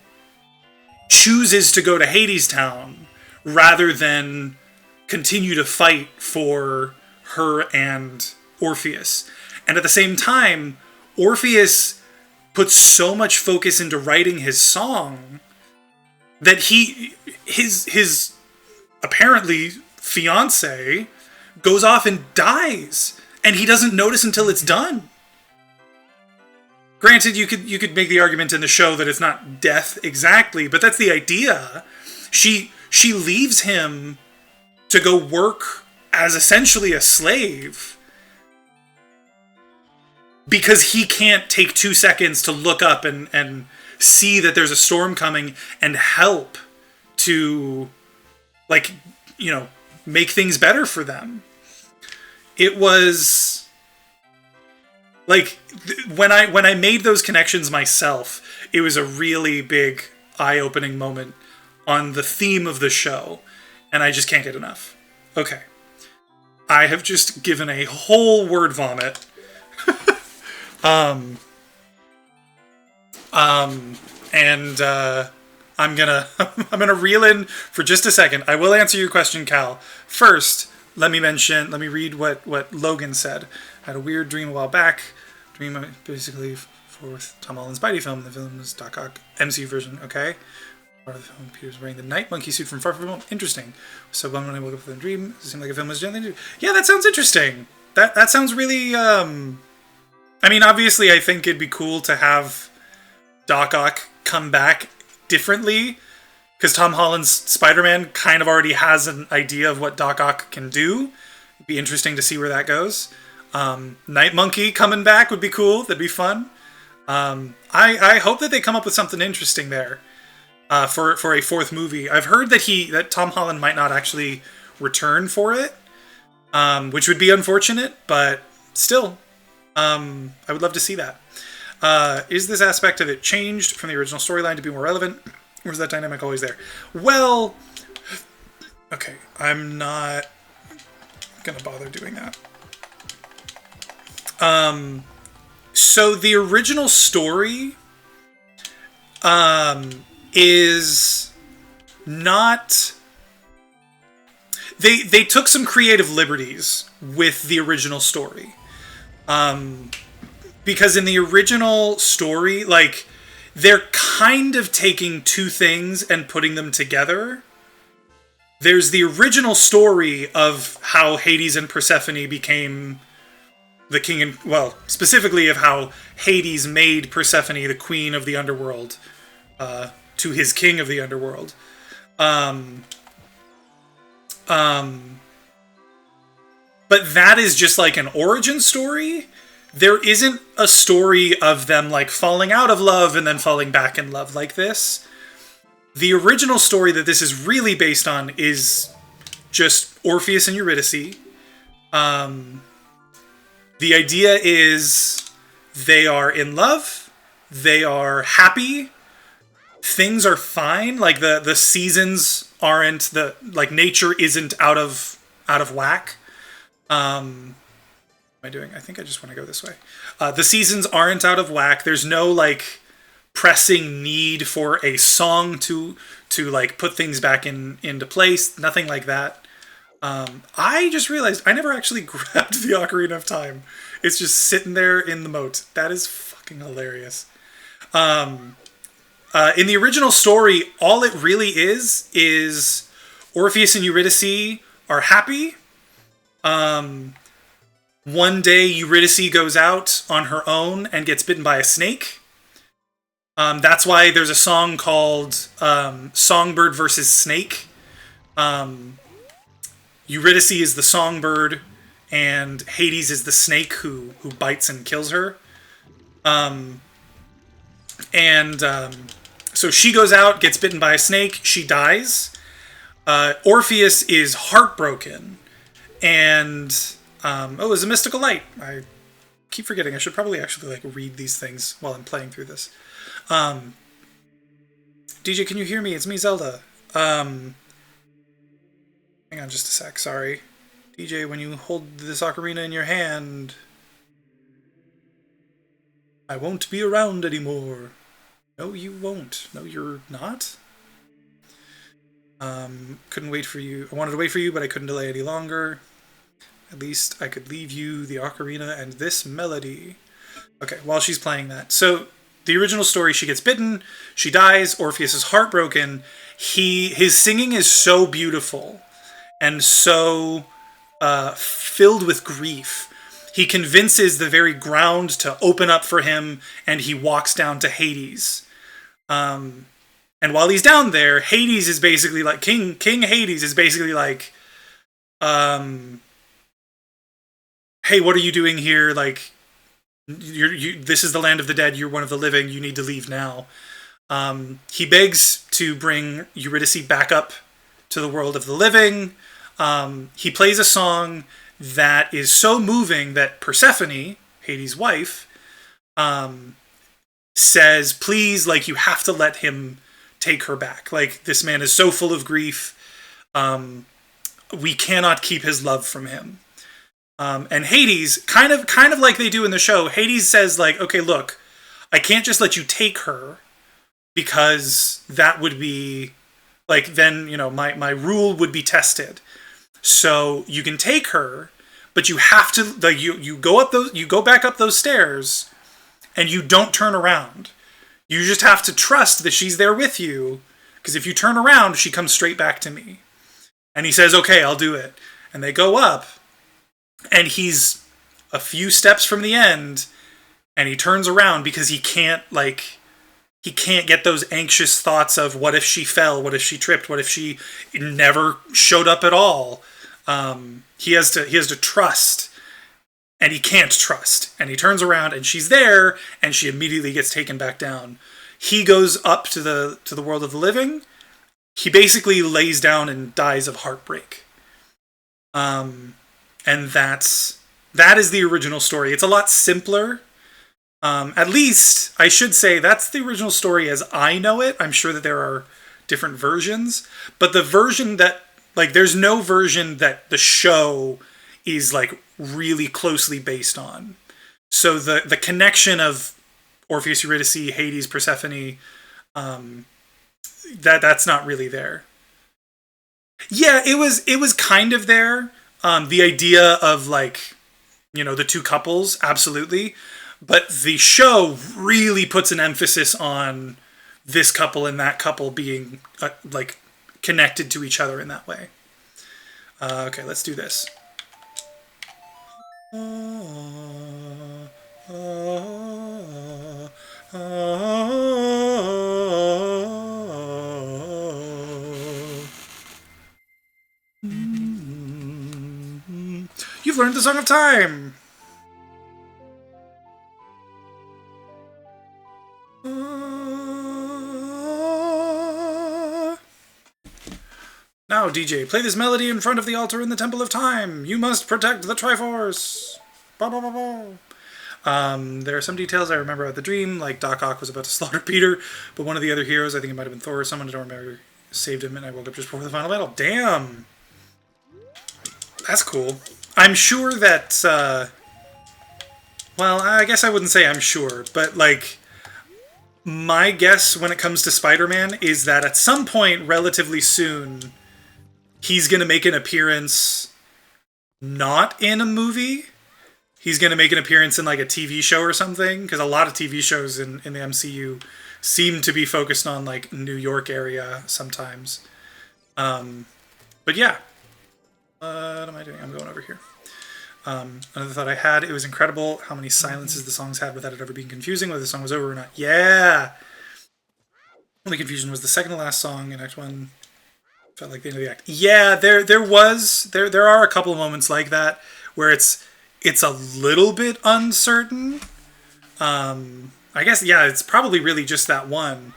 chooses to go to Hades Town rather than continue to fight for her and Orpheus. And at the same time, Orpheus puts so much focus into writing his song that his apparently fiance goes off and dies, and he doesn't notice until it's done. Granted, you could make the argument in the show that it's not death exactly, but that's the idea. She leaves him to go work as essentially a slave, because he can't take 2 seconds to look up and see that there's a storm coming and help to, like, you know, make things better for them. It was like when I made those connections myself, it was a really big eye-opening moment on the theme of the show, and I just can't get enough. Okay. I have just given a whole word vomit. And I'm gonna reel in for just a second. I will answer your question, Cal. First, let me read what Logan said. I had a weird dream a while back. Dream basically for Tom Holland's Spidey film. The film was Doc Ock MCU version. Okay. Part of the film, Peter's wearing the night monkey suit from Far From Home. Interesting. So when I woke up from the dream, it seemed like a film was generally. Yeah, that sounds interesting. That sounds really. I mean, obviously, I think it'd be cool to have Doc Ock come back differently, because Tom Holland's Spider-Man kind of already has an idea of what Doc Ock can do. It'd be interesting to see where that goes. Night Monkey coming back would be cool. That'd be fun. I hope that they come up with something interesting there for a fourth movie. I've heard that Tom Holland might not actually return for it, which would be unfortunate, but still, I would love to see that. Is this aspect of it changed from the original storyline to be more relevant? Or is that dynamic always there? Well, okay, I'm not gonna bother doing that. So the original story is not... They took some creative liberties with the original story. Because in the original story, like, they're kind of taking two things and putting them together. There's the original story of how Hades and Persephone became the king, and, well, specifically of how Hades made Persephone the queen of the underworld to his king of the underworld. But that is just like an origin story. There isn't a story of them, like, falling out of love and then falling back in love like this. The original story that this is really based on is just Orpheus and Eurydice. The idea is they are in love, they are happy, things are fine, like the seasons aren't, nature isn't out of whack. I doing? I think I just want to go this way. The seasons aren't out of whack. There's no, like, pressing need for a song to like put things back into place. Nothing like that. I just realized I never actually grabbed the Ocarina of Time. It's just sitting there in the moat. That is fucking hilarious. In the original story, all it really is Orpheus and Eurydice are happy. One day, Eurydice goes out on her own and gets bitten by a snake. That's why there's a song called Songbird versus Snake. Eurydice is the songbird, and Hades is the snake who bites and kills her. So she goes out, gets bitten by a snake, she dies. Orpheus is heartbroken, and... it's a mystical light. I keep forgetting. I should probably actually, like, read these things while I'm playing through this. DJ, can you hear me? It's me, Zelda. Hang on just a sec. Sorry. DJ, when you hold this ocarina in your hand, I won't be around anymore. No, you won't. No, you're not. Couldn't wait for you. I wanted to wait for you, but I couldn't delay any longer. At least I could leave you the ocarina and this melody. Okay, while she's playing that. So, the original story, she gets bitten, she dies, Orpheus is heartbroken. His singing is so beautiful and so filled with grief. He convinces the very ground to open up for him, and he walks down to Hades. And while he's down there, Hades is basically like, King Hades is basically like, hey, what are you doing here? Like, This is the land of the dead. You're one of the living. You need to leave now. He begs to bring Eurydice back up to the world of the living. He plays a song that is so moving that Persephone, Hades' wife, says, please, like, you have to let him take her back. Like, this man is so full of grief. We cannot keep his love from him. And Hades, kind of like they do in the show, Hades says, like, okay, look, I can't just let you take her, because that would be, like, then, you know, my rule would be tested. So you can take her, but you have to, like, you go back up those stairs, and you don't turn around. You just have to trust that she's there with you, because if you turn around, she comes straight back to me. And he says, okay, I'll do it. And they go up, and he's a few steps from the end, and he turns around because he can't get those anxious thoughts of what if she fell, what if she tripped, what if she never showed up at all. He has to trust, and he can't trust. And he turns around, and she's there, and she immediately gets taken back down. He goes up to the world of the living. He basically lays down and dies of heartbreak. And that is the original story. It's a lot simpler. At least, I should say, that's the original story as I know it. I'm sure that there are different versions. But the version that, like, there's no version that the show is, like, really closely based on. So the connection of Orpheus, Eurydice, Hades, Persephone, that's not really there. Yeah, it was kind of there. The idea of, like, you know, the two couples, absolutely. But the show really puts an emphasis on this couple and that couple being, like, connected to each other in that way. Okay, let's do this. You've learned the Song of Time! Now, DJ, play this melody in front of the altar in the Temple of Time. You must protect the Triforce. Bah, bah, bah, bah. There are some details I remember about the dream, like Doc Ock was about to slaughter Peter, but one of the other heroes, I think it might have been Thor or someone, I don't remember, saved him, and I woke up just before the final battle. Damn! That's cool. I'm sure that, well, I guess I wouldn't say I'm sure, but, like, my guess when it comes to Spider-Man is that at some point relatively soon, he's going to make an appearance not in a movie. He's going to make an appearance in, like, a TV show or something, because a lot of TV shows in the MCU seem to be focused on, like, New York area sometimes. But yeah. What am I doing? I'm going over here. Another thought I had, it was incredible how many silences the songs had without it ever being confusing whether the song was over or not. Yeah! Only confusion was the second to last song in Act 1. Felt like the end of the act. Yeah, there are a couple of moments like that where it's a little bit uncertain. I guess, yeah, it's probably really just that one.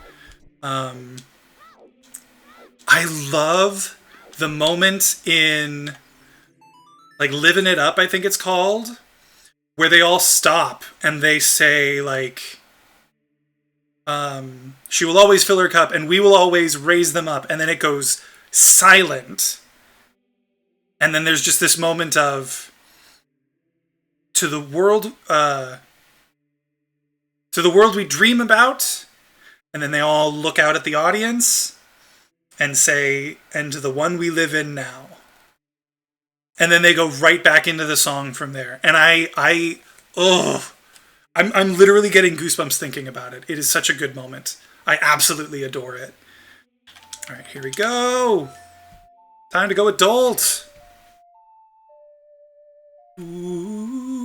I love the moment in, like, Living It Up, I think it's called, where they all stop and they say, like, she will always fill her cup and we will always raise them up. And then it goes silent. And then there's just this moment of, to the world we dream about. And then they all look out at the audience and say, and to the one we live in now. And then they go right back into the song from there. And I'm literally getting goosebumps thinking about it. It is such a good moment. I absolutely adore it. All right, here we go. Time to go adult. Ooh.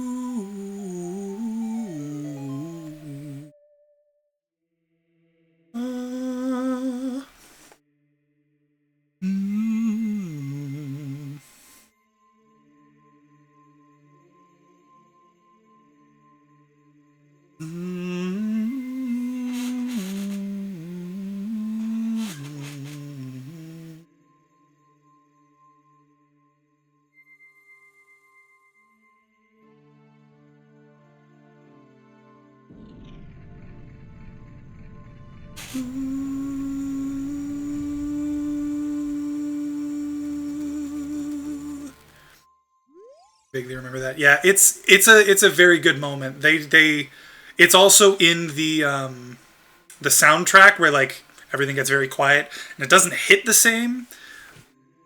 Vaguely remember that. Yeah, it's a very good moment. It's also in the soundtrack where like everything gets very quiet and it doesn't hit the same,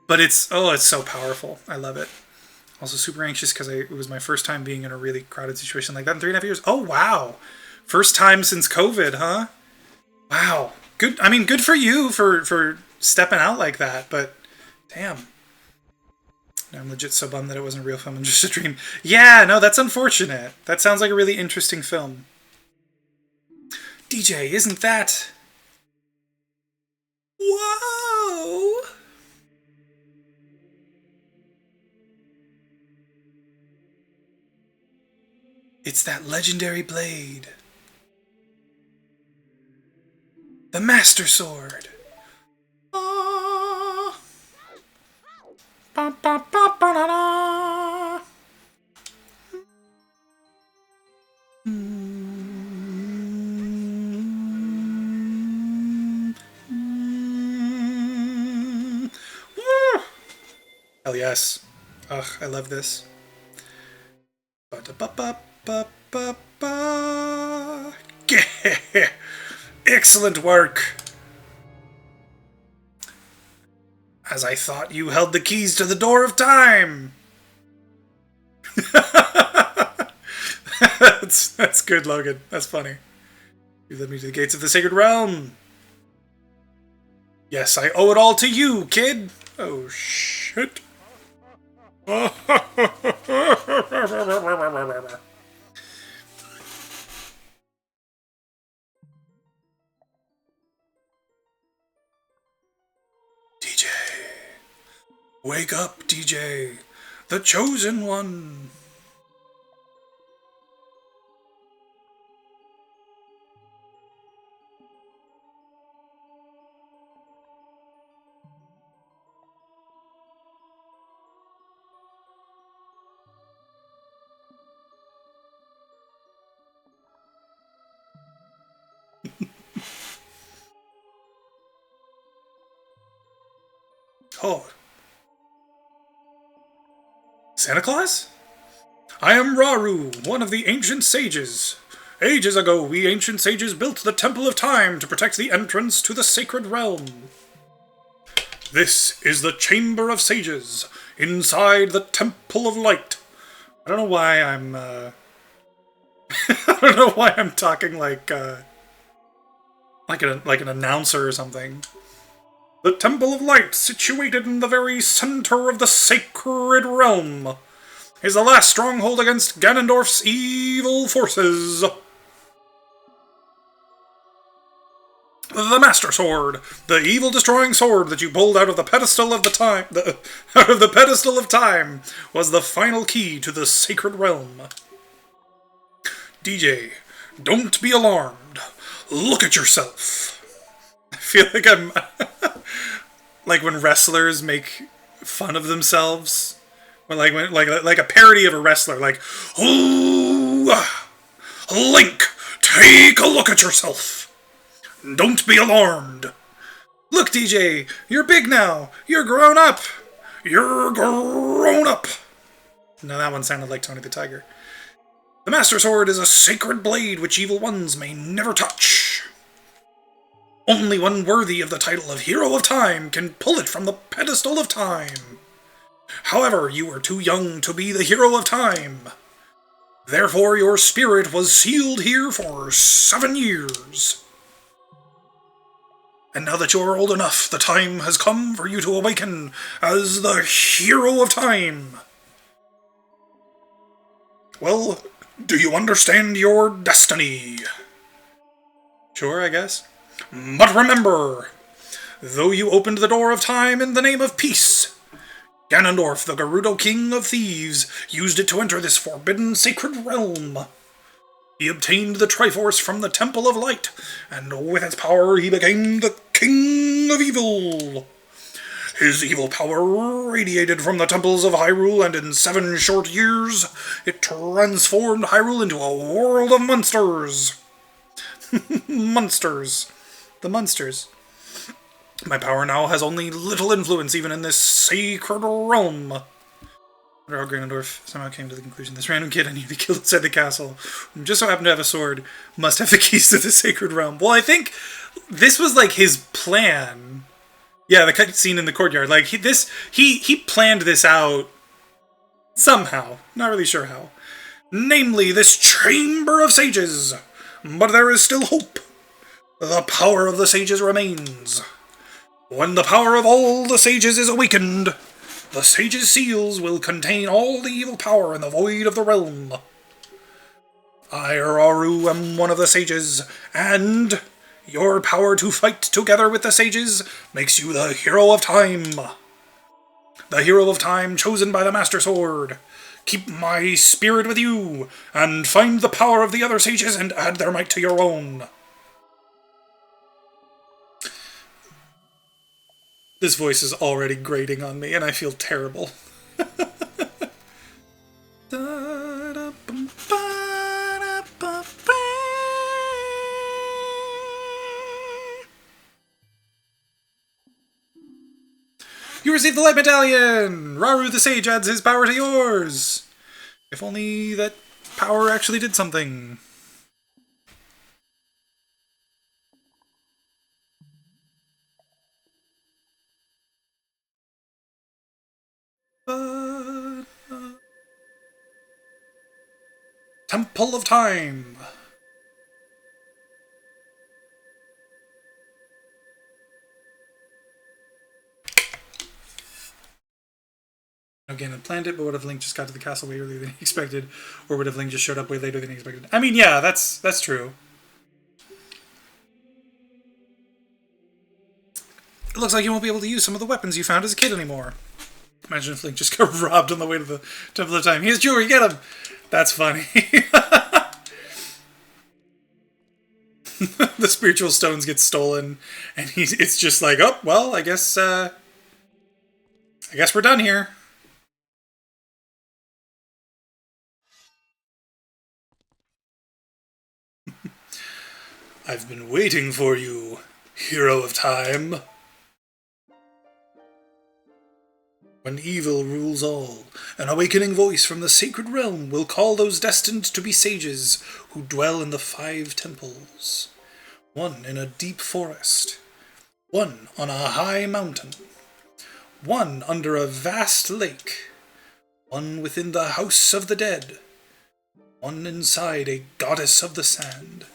but it's so powerful. I love it. Also super anxious because it was my first time being in a really crowded situation like that in 3.5 years. Oh wow, first time since COVID, huh? Wow, good. I mean, good for you for stepping out like that. But damn, I'm legit so bummed that it wasn't a real film and just a dream. Yeah, no, that's unfortunate. That sounds like a really interesting film. DJ, isn't that? Whoa! It's that legendary blade. The Master Sword. Ah. Ba, ba, ba, ba, da, da. Hell yes. Ugh, I love this. Ba, da, ba, ba, ba, ba, ba. Excellent work. As I thought you held the keys to the door of time. That's good, Logan. That's funny. You led me to the gates of the sacred realm. Yes, I owe it all to you, kid. Oh, shit. DJ. Wake up, DJ. The chosen one. Oh. Santa Claus? I am Raru, one of the ancient sages. Ages ago, we ancient sages built the Temple of Time to protect the entrance to the sacred realm. This is the Chamber of Sages, inside the Temple of Light. I don't know why I'm, I don't know why I'm talking like an announcer or something. The Temple of Light, situated in the very center of the sacred realm, is the last stronghold against Ganondorf's evil forces. The Master Sword, the evil-destroying sword that you pulled out of the pedestal of out of the pedestal of time, was the final key to the sacred realm. DJ, don't be alarmed. Look at yourself. I feel like I'm like when wrestlers make fun of themselves, or like a parody of a wrestler, like, "Ooh, Link, take a look at yourself. Don't be alarmed. Look, DJ, you're big now. You're grown up. You're grown up." Now that one sounded like Tony the Tiger. The Master Sword is a sacred blade which evil ones may never touch. Only one worthy of the title of Hero of Time can pull it from the pedestal of time. However, you were too young to be the Hero of Time. Therefore, your spirit was sealed here for 7 years. And now that you are old enough, the time has come for you to awaken as the Hero of Time. Well, do you understand your destiny? Sure, I guess. But remember, though you opened the door of time in the name of peace, Ganondorf, the Gerudo King of Thieves, used it to enter this forbidden sacred realm. He obtained the Triforce from the Temple of Light, and with its power he became the King of Evil. His evil power radiated from the temples of Hyrule, and in 7 short years, it transformed Hyrule into a world of monsters. Monsters. The monsters. My power now has only little influence even in this sacred realm. How Ganondorf somehow came to the conclusion this random kid I nearly killed outside the castle, who just so happened to have a sword, must have the keys to the sacred realm. Well, I think this was like his plan. Yeah, the cut scene in the courtyard. Like he planned this out somehow. Not really sure how. Namely, this chamber of sages. But there is still hope. The power of the sages remains. When the power of all the sages is awakened, the sages' seals will contain all the evil power in the void of the realm. I, Rauru, am one of the sages, and your power to fight together with the sages makes you the hero of time. The hero of time chosen by the Master Sword. Keep my spirit with you, and find the power of the other sages and add their might to your own. This voice is already grating on me, and I feel terrible. You received the Light Medallion! Rauru the Sage adds his power to yours! If only that power actually did something. Temple of Time! Again, I planned it, but what if Link just got to the castle way earlier than he expected? Or what if Link just showed up way later than he expected? I mean, yeah, that's true. It looks like you won't be able to use some of the weapons you found as a kid anymore. Imagine if Link just got robbed on the way to the Temple of Time. Here's jewelry, get him! That's funny. The spiritual stones get stolen, and it's just like, oh, well, I guess we're done here. I've been waiting for you, hero of time. When evil rules all, an awakening voice from the sacred realm will call those destined to be sages who dwell in the 5 temples. One in a deep forest, one on a high mountain, one under a vast lake, one within the house of the dead, one inside a goddess of the sand.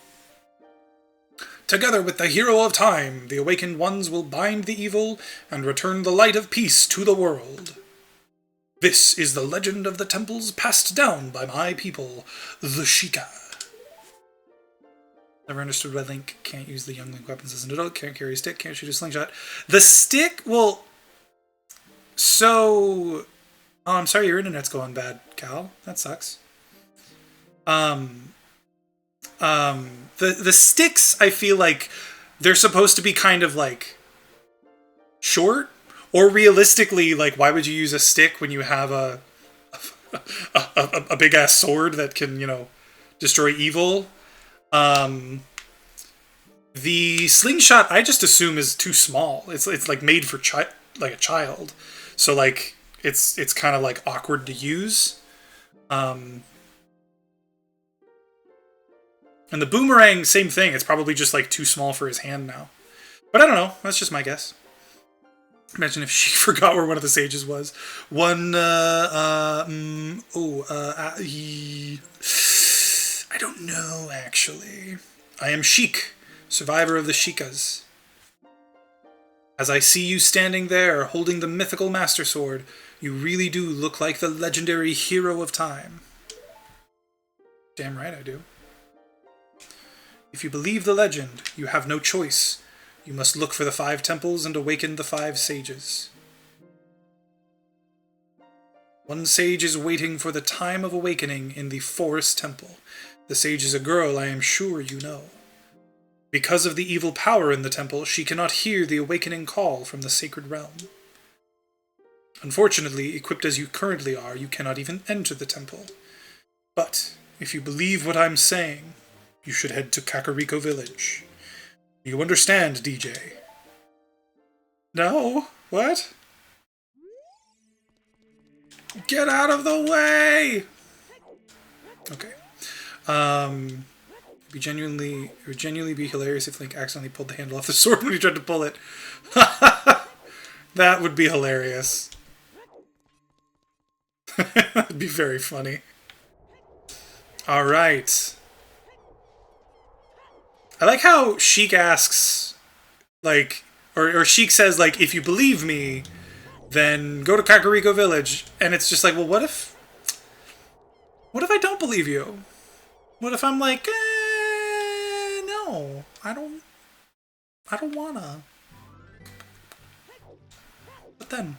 Together with the hero of time, the awakened ones will bind the evil and return the light of peace to the world. This is the legend of the temples passed down by my people, the Sheikah. Never understood why Link can't use the young Link weapons as an adult, can't carry a stick, can't shoot a slingshot. The stick? Well, so... Oh, I'm sorry your internet's going bad, Cal. That sucks. The sticks, I feel like they're supposed to be kind of like short, or realistically, like why would you use a stick when you have a big ass sword that can, you know, destroy evil? The slingshot I just assume is too small. It's like made for like a child, so like it's kind of like awkward to use. And the boomerang, same thing. It's probably just like too small for his hand now. But I don't know. That's just my guess. Imagine if she forgot where one of the sages was. I don't know, actually. I am Sheik, survivor of the Sheikahs. As I see you standing there, holding the mythical Master Sword, you really do look like the legendary hero of time. Damn right I do. If you believe the legend, you have no choice. You must look for the 5 temples and awaken the 5 sages. One sage is waiting for the time of awakening in the Forest Temple. The sage is a girl I am sure you know. Because of the evil power in the temple, she cannot hear the awakening call from the sacred realm. Unfortunately, equipped as you currently are, you cannot even enter the temple. But, if you believe what I'm saying, you should head to Kakariko Village. You understand, DJ? No? What? Get out of the way! Okay. It would genuinely be hilarious if Link accidentally pulled the handle off the sword when he tried to pull it. That would be hilarious. That'd be very funny. Alright. I like how Sheik asks, like, or Sheik says, like, if you believe me, then go to Kakariko Village. And it's just like, well, what if I don't believe you? What if I'm like, no, I don't wanna. But then,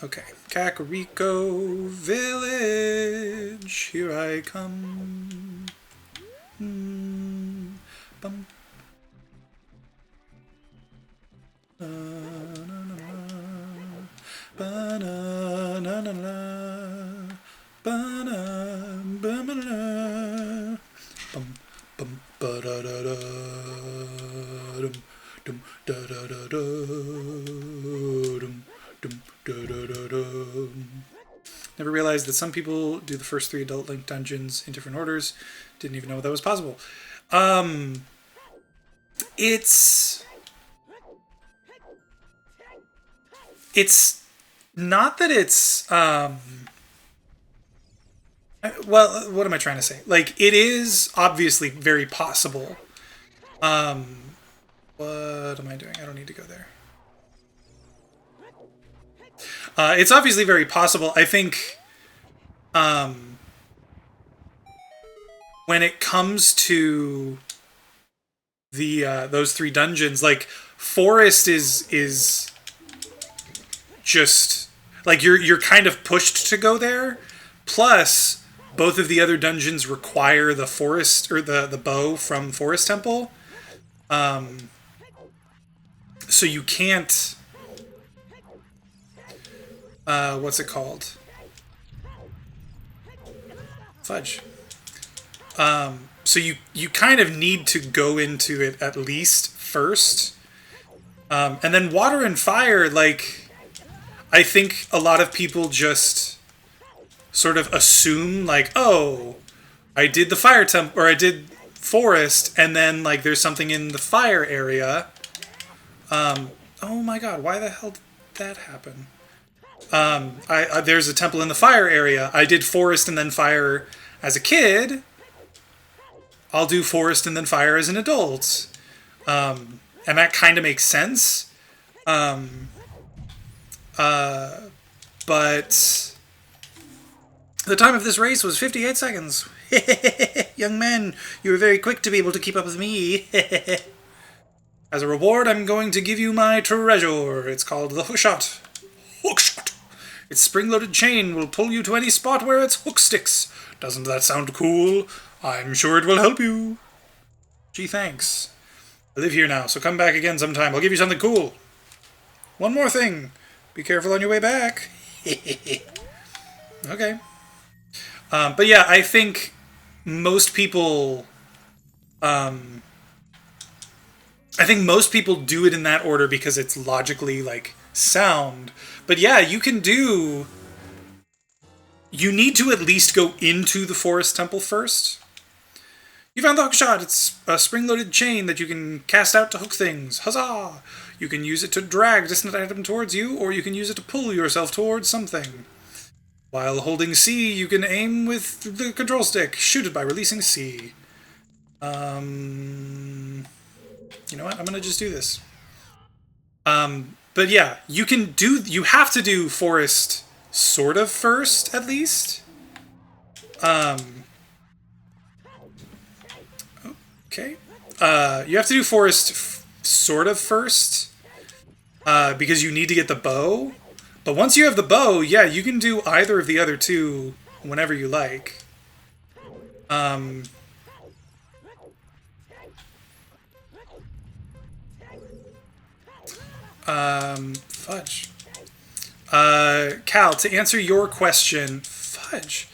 okay, Kakariko Village, here I come. Bum. Never realized that some people do the first 3 Adult Link dungeons in different orders. Didn't even know that was possible. It's not that it's well, what am I trying to say? Like, it is obviously very possible. What am I doing? I don't need to go there. It's obviously very possible. I think when it comes to the those 3 dungeons, like, Forest is just like you're kind of pushed to go there. Plus, both of the other dungeons require the forest or the bow from Forest Temple. So you can't. What's it called? Fudge. So you kind of need to go into it at least first. And then Water and Fire, like, I think a lot of people just sort of assume, like, oh, I did the Fire Temple, or I did Forest, and then, like, there's something in the Fire area. Oh my god, why the hell did that happen? There's a temple in the Fire area. I did Forest and then Fire as a kid. I'll do Forest and then Fire as an adult. And that kind of makes sense. But the time of this race was 58 seconds. Young man, you were very quick to be able to keep up with me. As a reward, I'm going to give you my treasure. It's called the hookshot. Hookshot. Its spring-loaded chain will pull you to any spot where its hook sticks. Doesn't that sound cool? I'm sure it will help you. Gee, thanks. I live here now, so come back again sometime. I'll give you something cool. One more thing. Be careful on your way back. Okay. But yeah, I think most people... I think most people do it in that order because it's logically, like, sound. But yeah, you can do... You need to at least go into the Forest Temple first. You found the hookshot. It's a spring-loaded chain that you can cast out to hook things. Huzzah! You can use it to drag a distant item towards you, or you can use it to pull yourself towards something. While holding C, you can aim with the control stick. Shoot it by releasing C. You know what? I'm gonna just do this. But yeah, you have to do Forest sort of first, at least. Okay. You have to do Forest sort of first, because you need to get the bow. But once you have the bow, yeah, you can do either of the other 2 whenever you like. Fudge. Cal, to answer your question, fudge.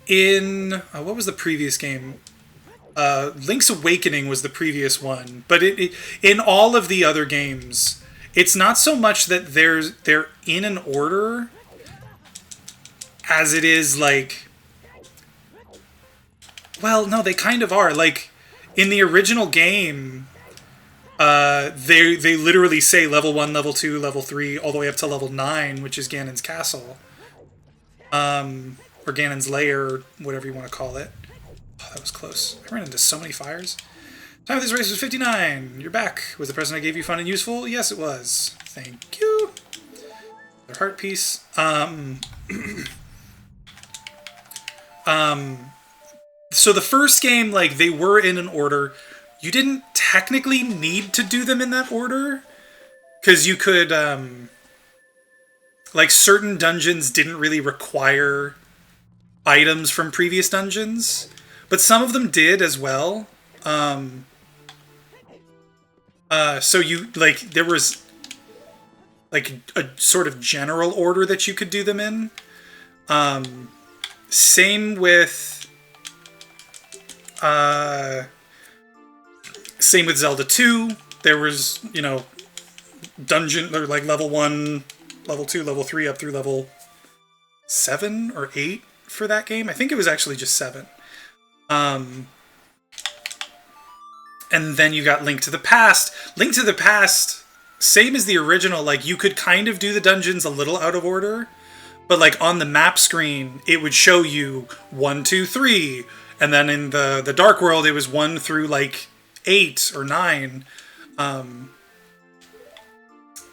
In, what was the previous game? Link's Awakening was the previous one. But in all of the other games, it's not so much that they're in an order as it is like, well, no, they kind of are. Like in the original game, they literally say level 1, level 2, level 3, all the way up to level 9, which is Ganon's castle. Or Ganon's lair, or whatever you want to call it. Oh, that was close. I ran into so many fires. Time of this race was 59. You're back. Was the present I gave you fun and useful? Yes, it was. Thank you. Their heart piece. So the first game, like, they were in an order. You didn't technically need to do them in that order. Because you could, like, certain dungeons didn't really require items from previous dungeons. But some of them did as well. So you, like, there was, like, a sort of general order that you could do them in. Same with Zelda 2. There was, you know, dungeon, or like level 1, level 2, level 3, up through level 7 or 8 for that game. I think it was actually just 7. And then you got Link to the Past. Link to the Past, same as the original, like, you could kind of do the dungeons a little out of order, but, like, on the map screen, it would show you 1, 2, 3, and then in the Dark World, it was 1 through, like, 8 or 9.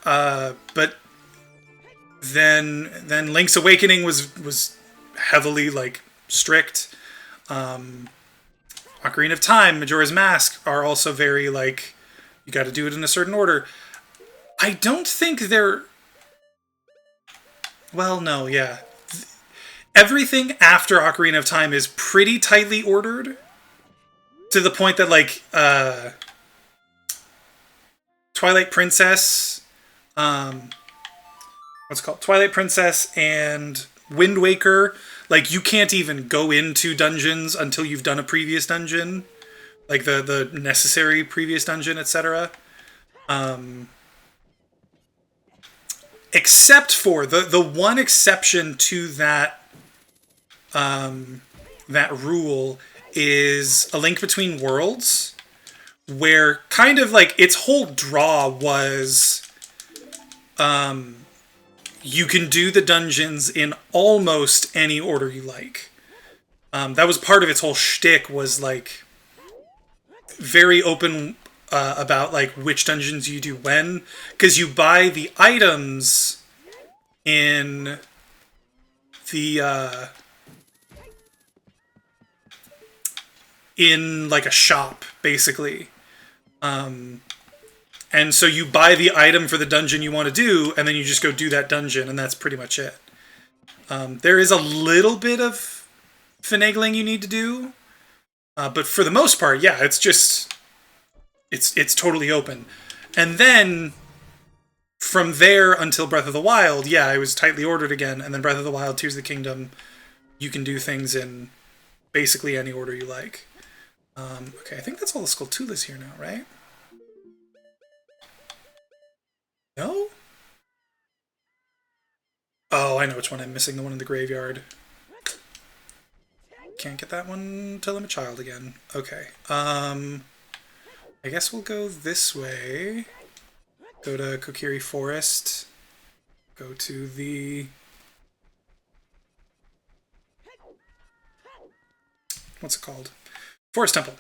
But then Link's Awakening was heavily, like, strict. Ocarina of Time, Majora's Mask are also very, like, you got to do it in a certain order. I don't think they're... Well, no, yeah. Everything after Ocarina of Time is pretty tightly ordered, to the point that, like, Twilight Princess, what's it called? Twilight Princess and Wind Waker, like, you can't even go into dungeons until you've done a previous dungeon, like the necessary previous dungeon, etc. Except for the one exception to that that rule is A Link Between Worlds, where kind of like its whole draw was you can do the dungeons in almost any order you like. That was part of its whole shtick, was like very open about like which dungeons you do when, because you buy the items in the in like a shop, basically. And so you buy the item for the dungeon you want to do, and then you just go do that dungeon, and that's pretty much it. There is a little bit of finagling you need to do, but for the most part, yeah, it's just... It's totally open. And then, from there until Breath of the Wild, yeah, it was tightly ordered again, and then Breath of the Wild, Tears of the Kingdom, you can do things in basically any order you like. Okay, I think that's all the Skulltulas here now, right? No? Oh, I know which one I'm missing, the one in the graveyard. Can't get that one till I'm a child again. Okay, I guess we'll go this way. Go to Kokiri Forest. Go to the... What's it called? Forest Temple.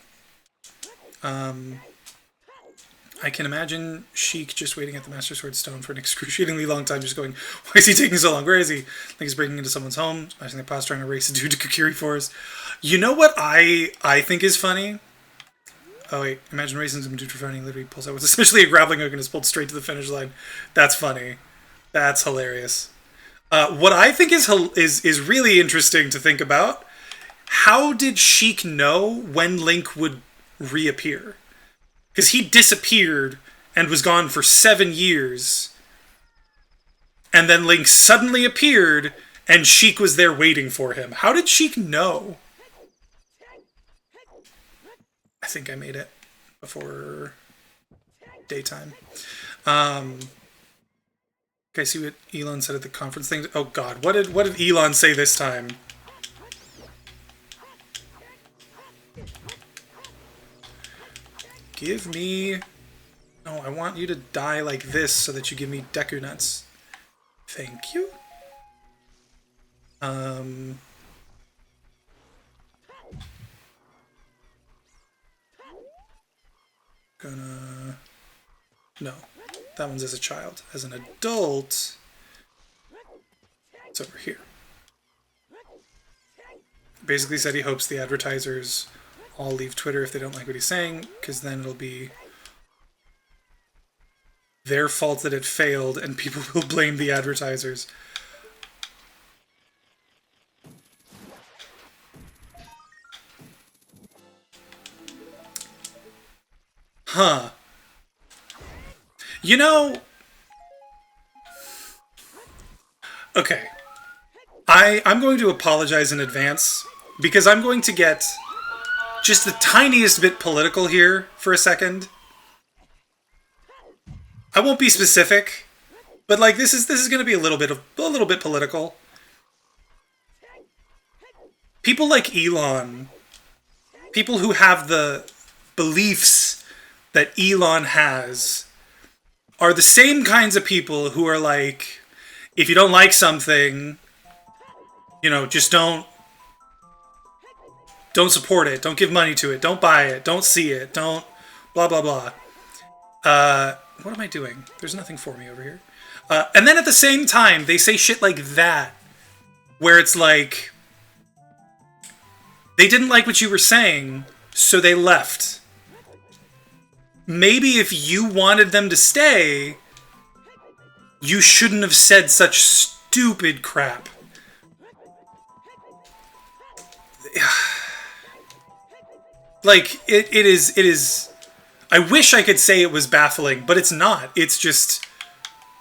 I can imagine Sheik just waiting at the Master Sword Stone for an excruciatingly long time, just going, why is he taking so long? Where is he? Link is breaking into someone's home, smashing their paws, trying to race a dude to Kokiri Forest. You know what I think is funny? Oh wait, imagine racing some dude for finding literally pulls out. It's especially a grappling hook and is pulled straight to the finish line. That's funny. That's hilarious. What I think is really interesting to think about, how did Sheik know when Link would reappear? Because he disappeared and was gone for 7 years. And then Link suddenly appeared and Sheik was there waiting for him. How did Sheik know? I think I made it before daytime. Okay, see what Elon said at the conference thing. Oh god, what did Elon say this time? Give me... No, I want you to die like this so that you give me Deku Nuts. Thank you. Gonna... No. That one's as a child. As an adult... It's over here. Basically said he hopes the advertisers all leave Twitter if they don't like what he's saying, because then it'll be their fault that it failed and people will blame the advertisers. Huh. You know... Okay. I'm going to apologize in advance, because I'm going to get just the tiniest bit political here for a second. I won't be specific, but like this is going to be a little bit political. People like Elon, people who have the beliefs that Elon has, are the same kinds of people who are like, if you don't like something, you know, just don't support it, don't give money to it, don't buy it, don't see it, don't blah blah blah. What am I doing? There's nothing for me over here. And then at the same time, they say shit like that, where it's like, they didn't like what you were saying, so they left. Maybe if you wanted them to stay, you shouldn't have said such stupid crap. Like, it is... I wish I could say it was baffling, but it's not. It's just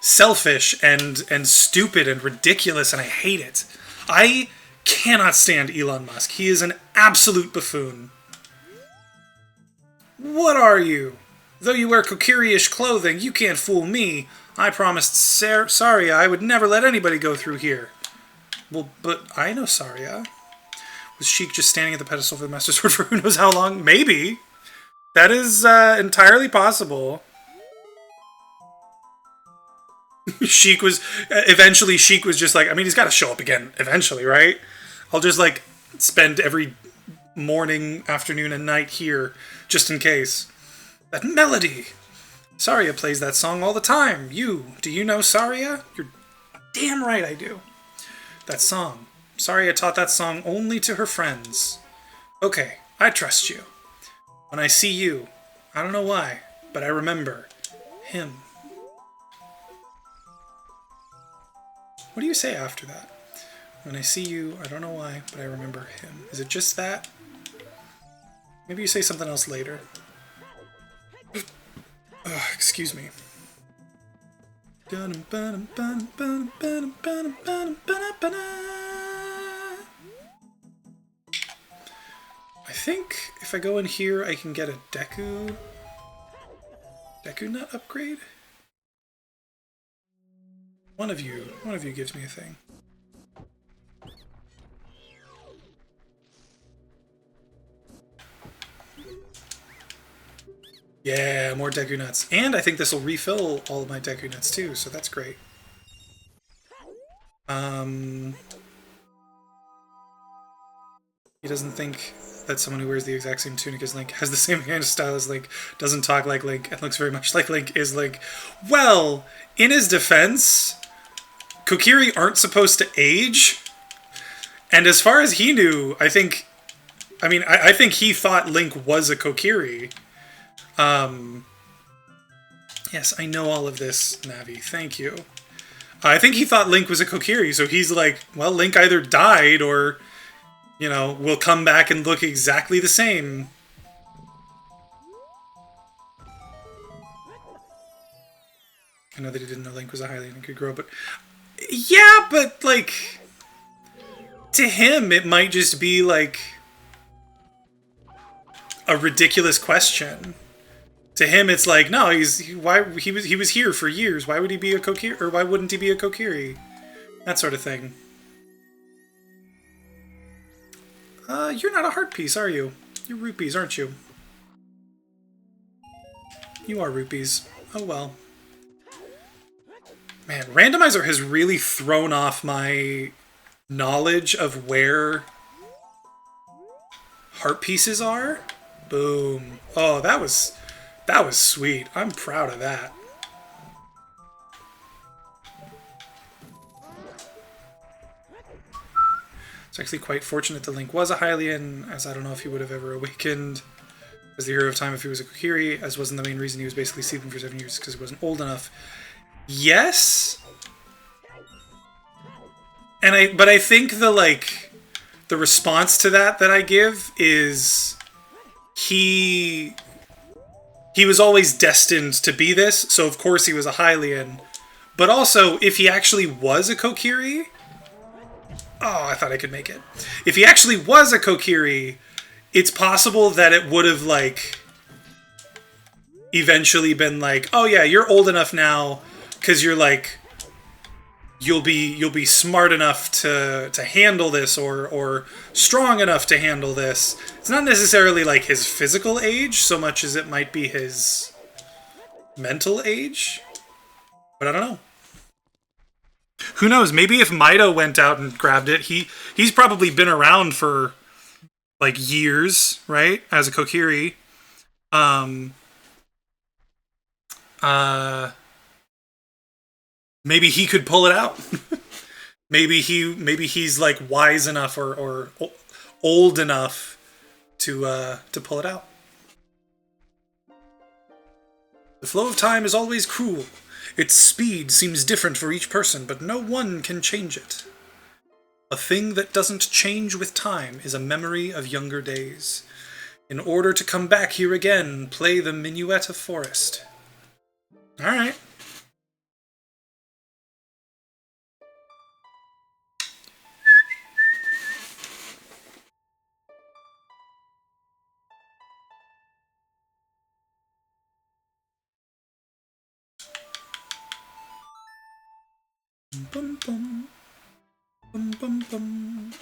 selfish and stupid and ridiculous, and I hate it. I cannot stand Elon Musk. He is an absolute buffoon. What are you? Though you wear Kokiri-ish clothing, you can't fool me. I promised Saria I would never let anybody go through here. Well, but I know Saria. Was Sheik just standing at the pedestal for the Master Sword for who knows how long? Maybe. That is entirely possible. Sheik was... Eventually, Sheik was just like, I mean, he's got to show up again eventually, right? I'll just, like, spend every morning, afternoon, and night here, just in case. That melody! Saria plays that song all the time. Do you know Saria? You're damn right I do. That song. Saria taught that song only to her friends. Okay, I trust you. When I see you, I don't know why, but I remember him. What do you say after that? When I see you, I don't know why, but I remember him. Is it just that? Maybe you say something else later. Excuse me. I think if I go in here, I can get a Deku Nut upgrade? One of you gives me a thing. Yeah, more Deku Nuts. And I think this will refill all of my Deku Nuts too, so that's great. He doesn't think that someone who wears the exact same tunic as Link has the same kind of style as Link, doesn't talk like Link, and looks very much like Link is Link. Well, in his defense, Kokiri aren't supposed to age. And as far as he knew, I think he thought Link was a Kokiri. Yes, I know all of this, Navi. Thank you. I think he thought Link was a Kokiri, so he's like, well, Link either died or, you know, will come back and look exactly the same. I know that he didn't know Link was a Hylian and could grow, but... Yeah, but, like... To him, it might just be, like... a ridiculous question. To him, it's like, no, he was here for years. Why would he be a Kokiri, or why wouldn't he be a Kokiri? That sort of thing. You're not a heart piece, are you? You're rupees, aren't you? You are rupees. Oh well. Man, randomizer has really thrown off my knowledge of where heart pieces are. Boom. Oh, that was sweet. I'm proud of that. It's actually quite fortunate that Link was a Hylian, as I don't know if he would have ever awakened as the Hero of Time if he was a Kokiri, as wasn't the main reason he was basically sleeping for 7 years, because he wasn't old enough. Yes? But I think the response to that I give is he was always destined to be this, so of course he was a Hylian. But also, if he actually was a Kokiri... Oh, I thought I could make it. If he actually was a Kokiri, it's possible that it would have, eventually been like, oh yeah, you're old enough now, because you're, you'll be smart enough to handle this, or strong enough to handle this. It's not necessarily, his physical age, so much as it might be his mental age. But I don't know. Who knows? Maybe if Maito went out and grabbed it, he's probably been around for years, right? As a Kokiri. Maybe he could pull it out. maybe he's wise enough or old enough to pull it out. The flow of time is always cruel. Its speed seems different for each person, but no one can change it. A thing that doesn't change with time is a memory of younger days. In order to come back here again, play the Minuet of Forest. Alright. Bum bum bum bum bum.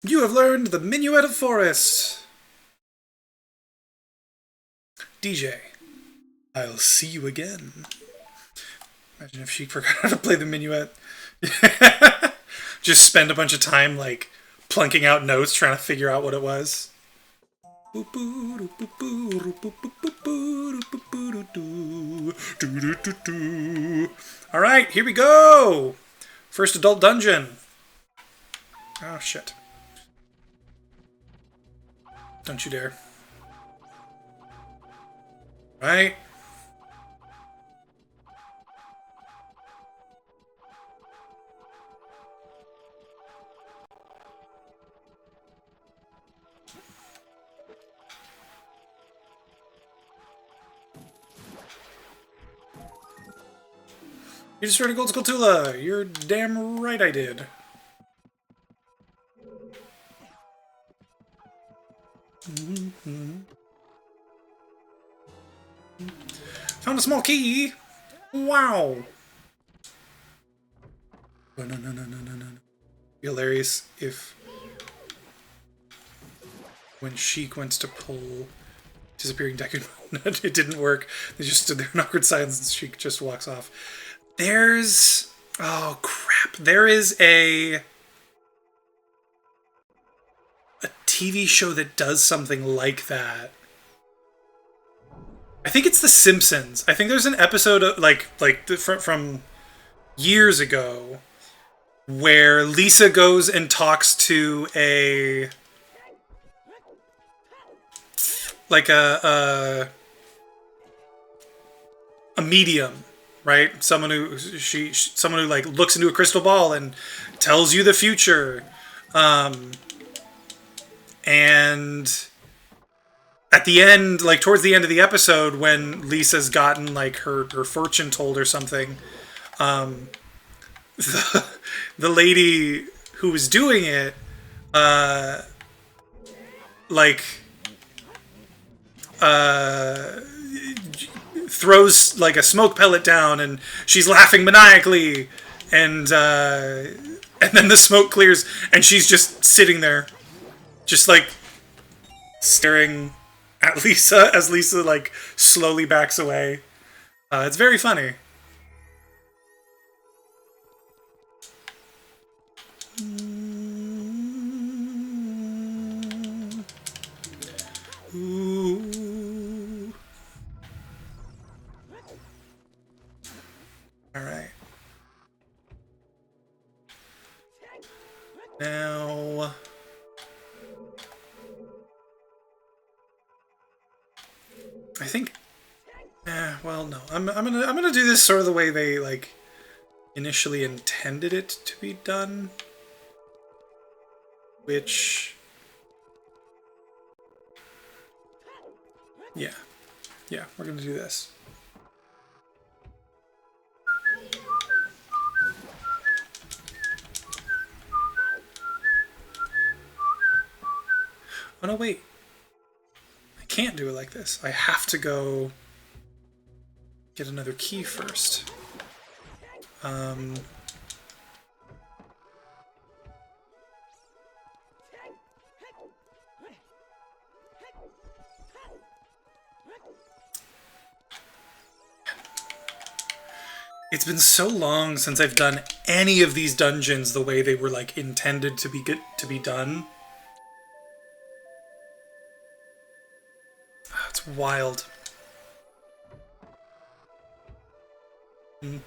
You have learned the Minuet of Forest. DJ, I'll see you again. Imagine if she forgot how to play the Minuet. Just spend a bunch of time plunking out notes trying to figure out what it was. Alright, here we go! First adult dungeon. Oh shit. Don't you dare. Right? You just heard a Gold Skulltula. You're damn right I did. Found a small key. Wow. Oh, no. Be hilarious if when Sheik went to pull disappearing Deku, it didn't work. They just stood there in awkward silence and Sheik just walks off. There's... Oh, crap. There is a TV show that does something like that. I think it's The Simpsons. I think there's an episode of, from years ago where Lisa goes and talks to a medium, right? Someone who looks into a crystal ball and tells you the future. And at the end, like towards the end of the episode, when Lisa's gotten like her fortune told or something, the, the lady who was doing it, like, throws like a smoke pellet down, and she's laughing maniacally, and then the smoke clears, and she's just sitting there, just like staring at Lisa as Lisa like slowly backs away. It's very funny. Ooh. All right. Now, I think. Well, no. I'm gonna do this sort of the way they like initially intended it to be done, which. Yeah. Yeah, we're gonna do this. Oh no, wait. I can't do it like this. I have to go get another key first. It's been so long since I've done any of these dungeons the way they were like intended to be done. It's wild. Mm.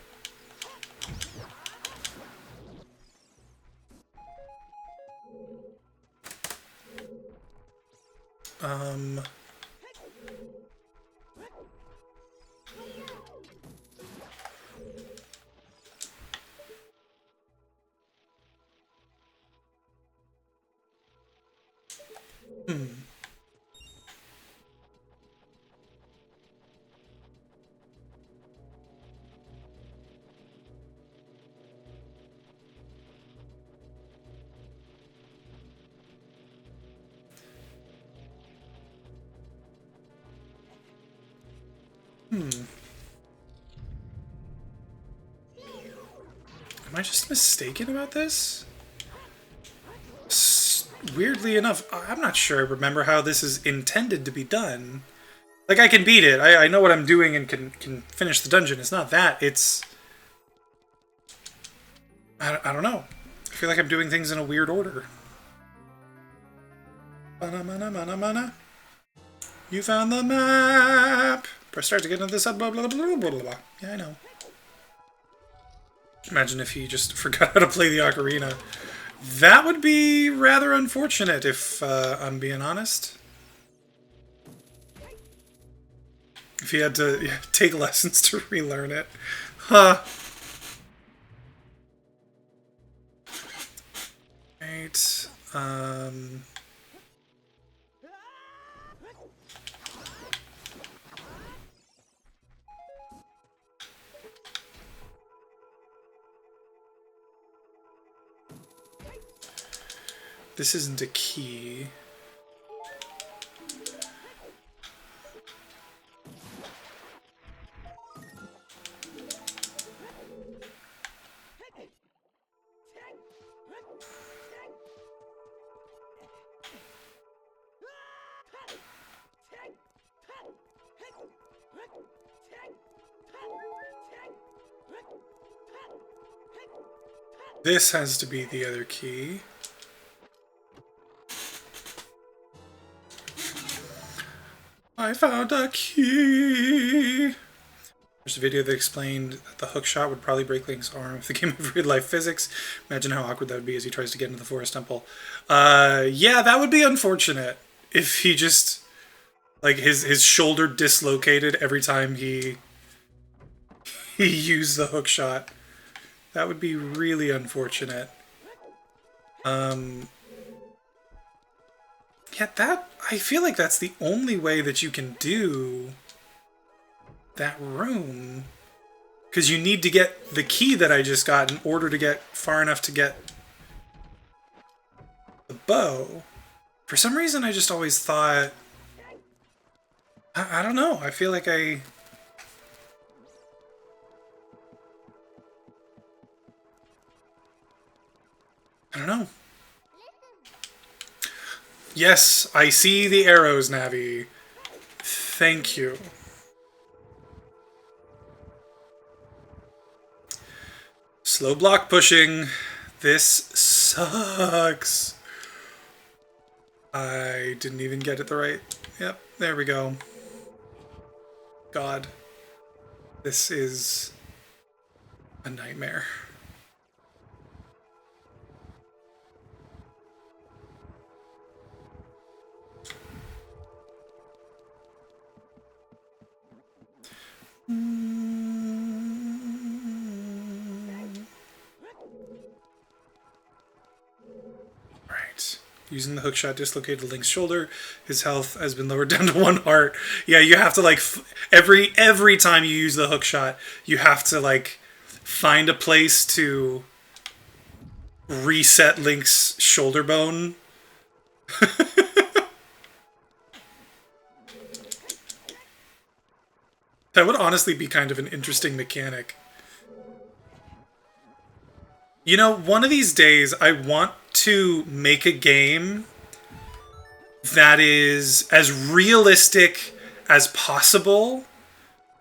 Am I just mistaken about this? Weirdly enough, I'm not sure I remember how this is intended to be done. Like, I can beat it. I know what I'm doing and can finish the dungeon. It's not that. It's... I don't know. I feel like I'm doing things in a weird order. Mana, mana, mana, mana. You found the map! Press start to get into this... Blah, blah, blah, blah, blah, blah. Yeah, I know. Imagine if he just forgot how to play the Ocarina. That would be rather unfortunate, if I'm being honest. If he had to take lessons to relearn it. Huh. Right. This isn't a key. This has to be the other key. I found a key! There's a video that explained that the hook shot would probably break Link's arm if the game of real-life physics. Imagine how awkward that would be as he tries to get into the forest temple. Yeah, that would be unfortunate if he just... like, his shoulder dislocated every time he used the hook shot. That would be really unfortunate. Yeah, I feel like that's the only way that you can do that room. Because you need to get the key that I just got in order to get far enough to get the bow. For some reason, I just always thought... I don't know. I feel like I don't know. Yes, I see the arrows, Navi. Thank you. Slow block pushing. This sucks. I didn't even get it the right... Yep, there we go. God. This is a nightmare. Right. Using the hookshot dislocated Link's shoulder. His health has been lowered down to 1 heart. Yeah, you have to like every time you use the hookshot, you have to like find a place to reset Link's shoulder bone. That would honestly be kind of an interesting mechanic. You know, one of these days I want to make a game that is as realistic as possible,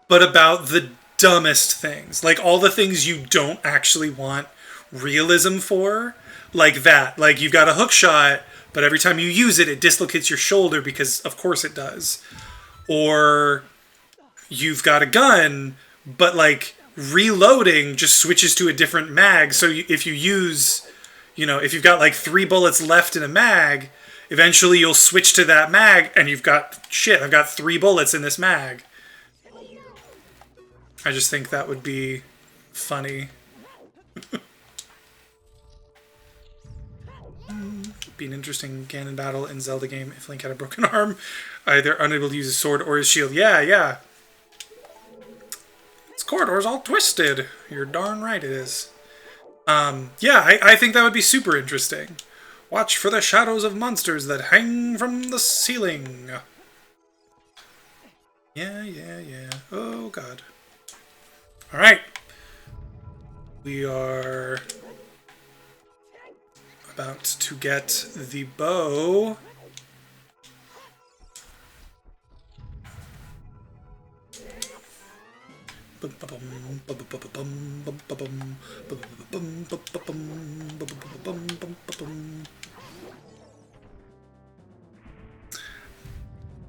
but about the dumbest things. Like all the things you don't actually want realism for. Like that. Like you've got a hook shot, but every time you use it, it dislocates your shoulder because of course it does. Or you've got a gun, but like reloading just switches to a different mag. So if you use, you know, if you've got like 3 bullets left in a mag, eventually you'll switch to that mag and you've got, shit, I've got 3 bullets in this mag. I just think that would be funny. Be an interesting canon battle in Zelda game if Link had a broken arm, either unable to use his sword or his shield. Yeah. This corridor's all twisted. You're darn right it is. Yeah, I think that would be super interesting. Watch for the shadows of monsters that hang from the ceiling. Yeah. Oh, God. Alright. We are about to get the bow.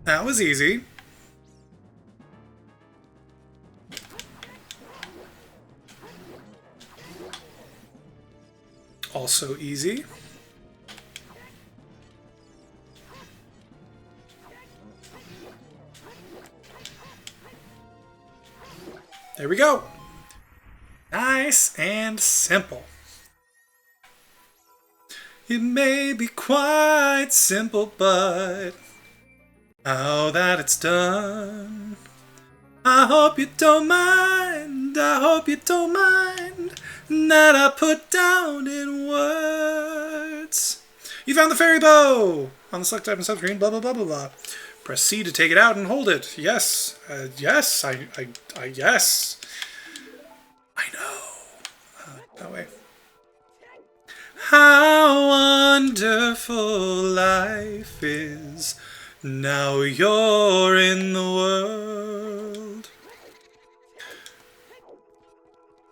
That was easy. Also easy. There we go. Nice and simple. It may be quite simple, but now that it's done, I hope you don't mind. I hope you don't mind that I put down in words. You found the fairy bow on the select item subscreen. Blah blah blah blah blah. Press C to take it out and hold it. Yes, yes, yes. I know. That way. How wonderful life is. Now you're in the world.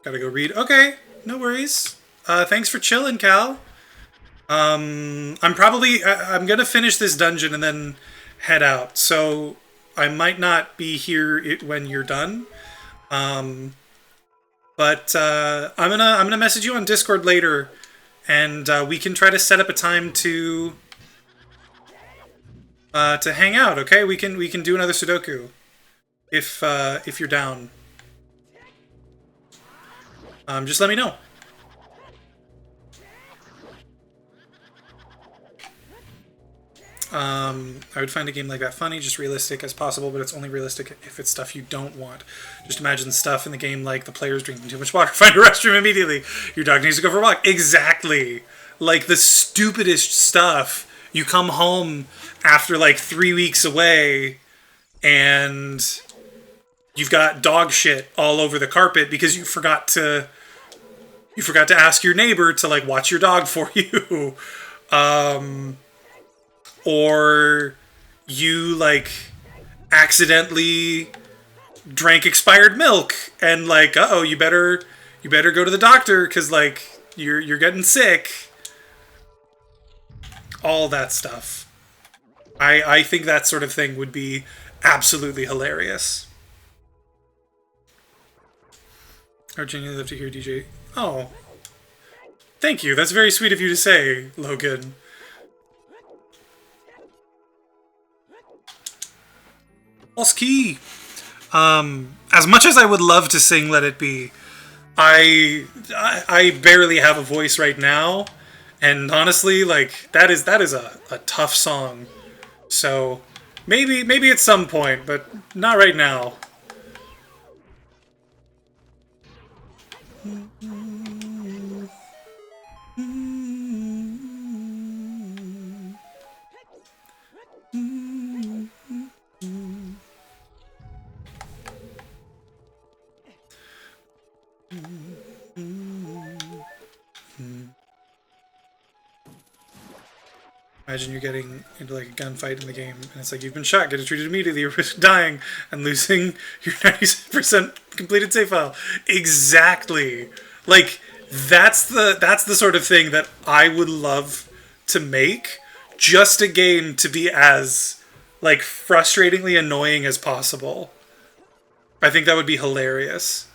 Gotta go read. Okay, no worries. Thanks for chilling, Cal. I'm gonna finish this dungeon and then head out. So I might not be here when you're done. But I'm gonna message you on Discord later, and we can try to set up a time to hang out. Okay, we can do another Sudoku if you're down. Just let me know. I would find a game like that funny, just realistic as possible, but it's only realistic if it's stuff you don't want. Just imagine stuff in the game like the player's drinking too much water, find a restroom immediately, your dog needs to go for a walk. Exactly. Like the stupidest stuff. You come home after like 3 weeks away and you've got dog shit all over the carpet because you forgot to ask your neighbor to like watch your dog for you. Or you like accidentally drank expired milk and like, uh-oh, you better go to the doctor because like you're getting sick. All that stuff. I think that sort of thing would be absolutely hilarious. I would genuinely love to hear DJ. Oh, thank you. That's very sweet of you to say, Logan. False key. As much as I would love to sing Let It Be, I barely have a voice right now, and honestly, like that is a tough song. So maybe at some point, but not right now. Imagine you're getting into like a gunfight in the game, and it's like you've been shot, get it treated immediately, you risk dying and losing your 97% completed save file. Exactly. Like that's the sort of thing that I would love to make. Just a game to be as like frustratingly annoying as possible. I think that would be hilarious.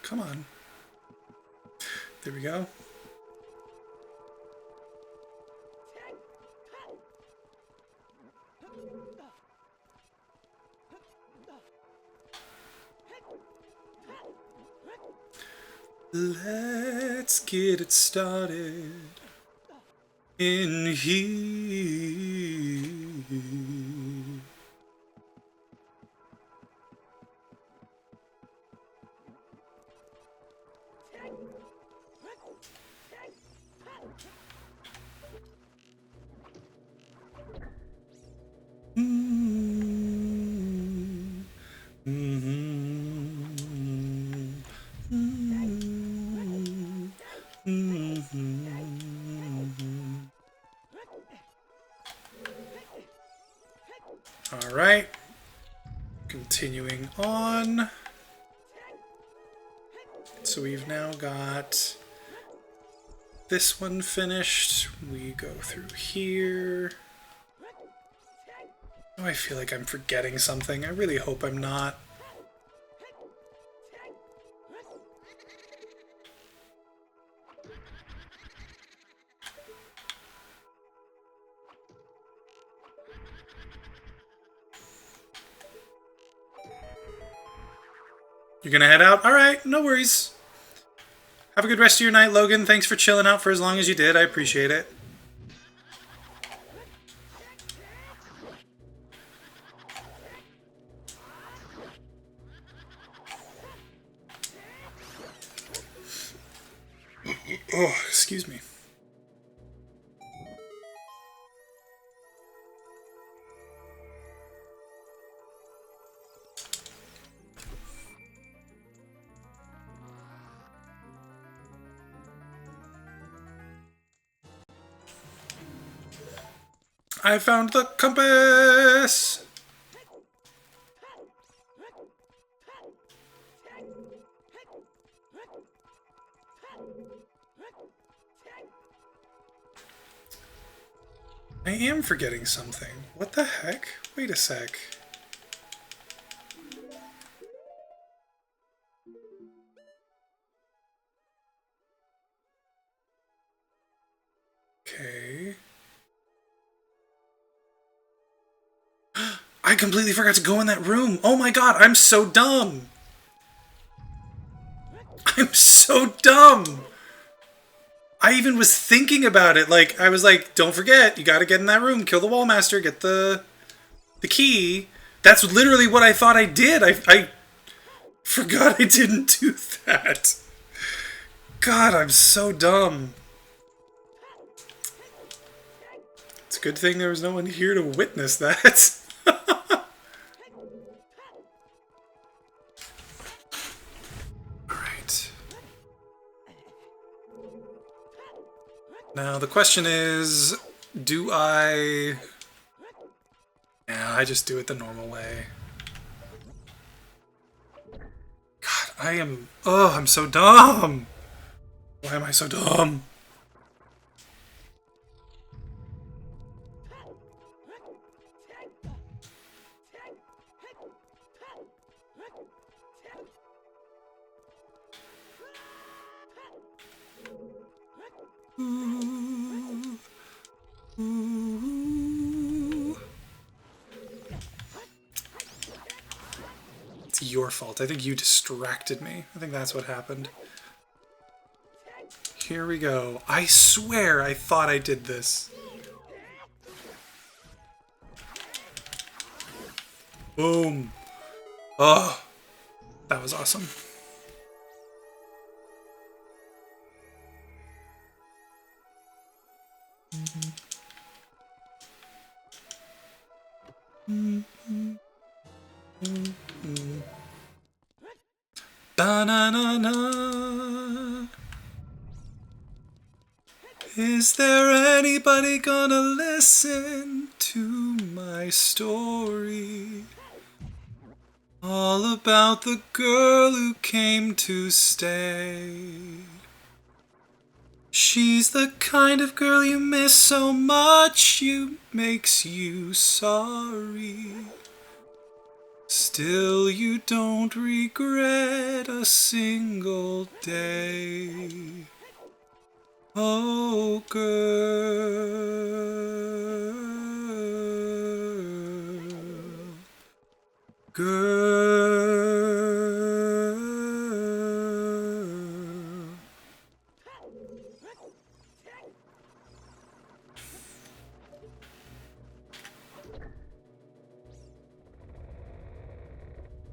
Come on. There we go. Let's get it started in here. All right, continuing on. So we've now got this one finished. We go through here. Oh, I feel like I'm forgetting something. I really hope I'm not. You're gonna head out? Alright, no worries. Have a good rest of your night, Logan. Thanks for chilling out for as long as you did. I appreciate it. Oh, excuse me. I found the compass! I am forgetting something. What the heck? Wait a sec. Okay. I completely forgot to go in that room. Oh my god, I'm so dumb. I'm so dumb. I even was thinking about it. Like, I was like, don't forget, you gotta get in that room, kill the wall master, get the key. That's literally what I thought I did. I forgot I didn't do that. God, I'm so dumb. It's a good thing there was no one here to witness that. Alright. Now the question is, do I... Yeah, I just do it the normal way. God, I am... Oh, I'm so dumb! Why am I so dumb? Ooh. Ooh. It's your fault. I think you distracted me. I think that's what happened. Here we go. I swear I thought I did this. Boom. Oh, that was awesome. Ba-na-na-na. Is there anybody gonna listen to my story? All about the girl who came to stay. She's the kind of girl you miss so much, you makes you sorry. Still you don't regret a single day. Oh, girl, girl.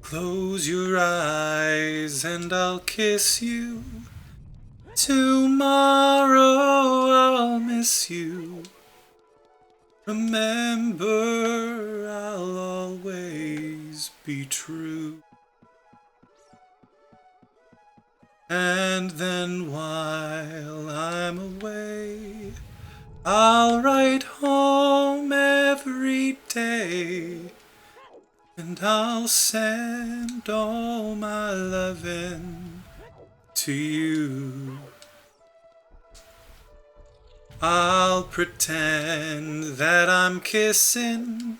Close your eyes and I'll kiss you. Tomorrow I'll miss you. Remember, I'll always be true. And then while I'm away, I'll write home every day. And I'll send all my loving to you. I'll pretend that I'm kissing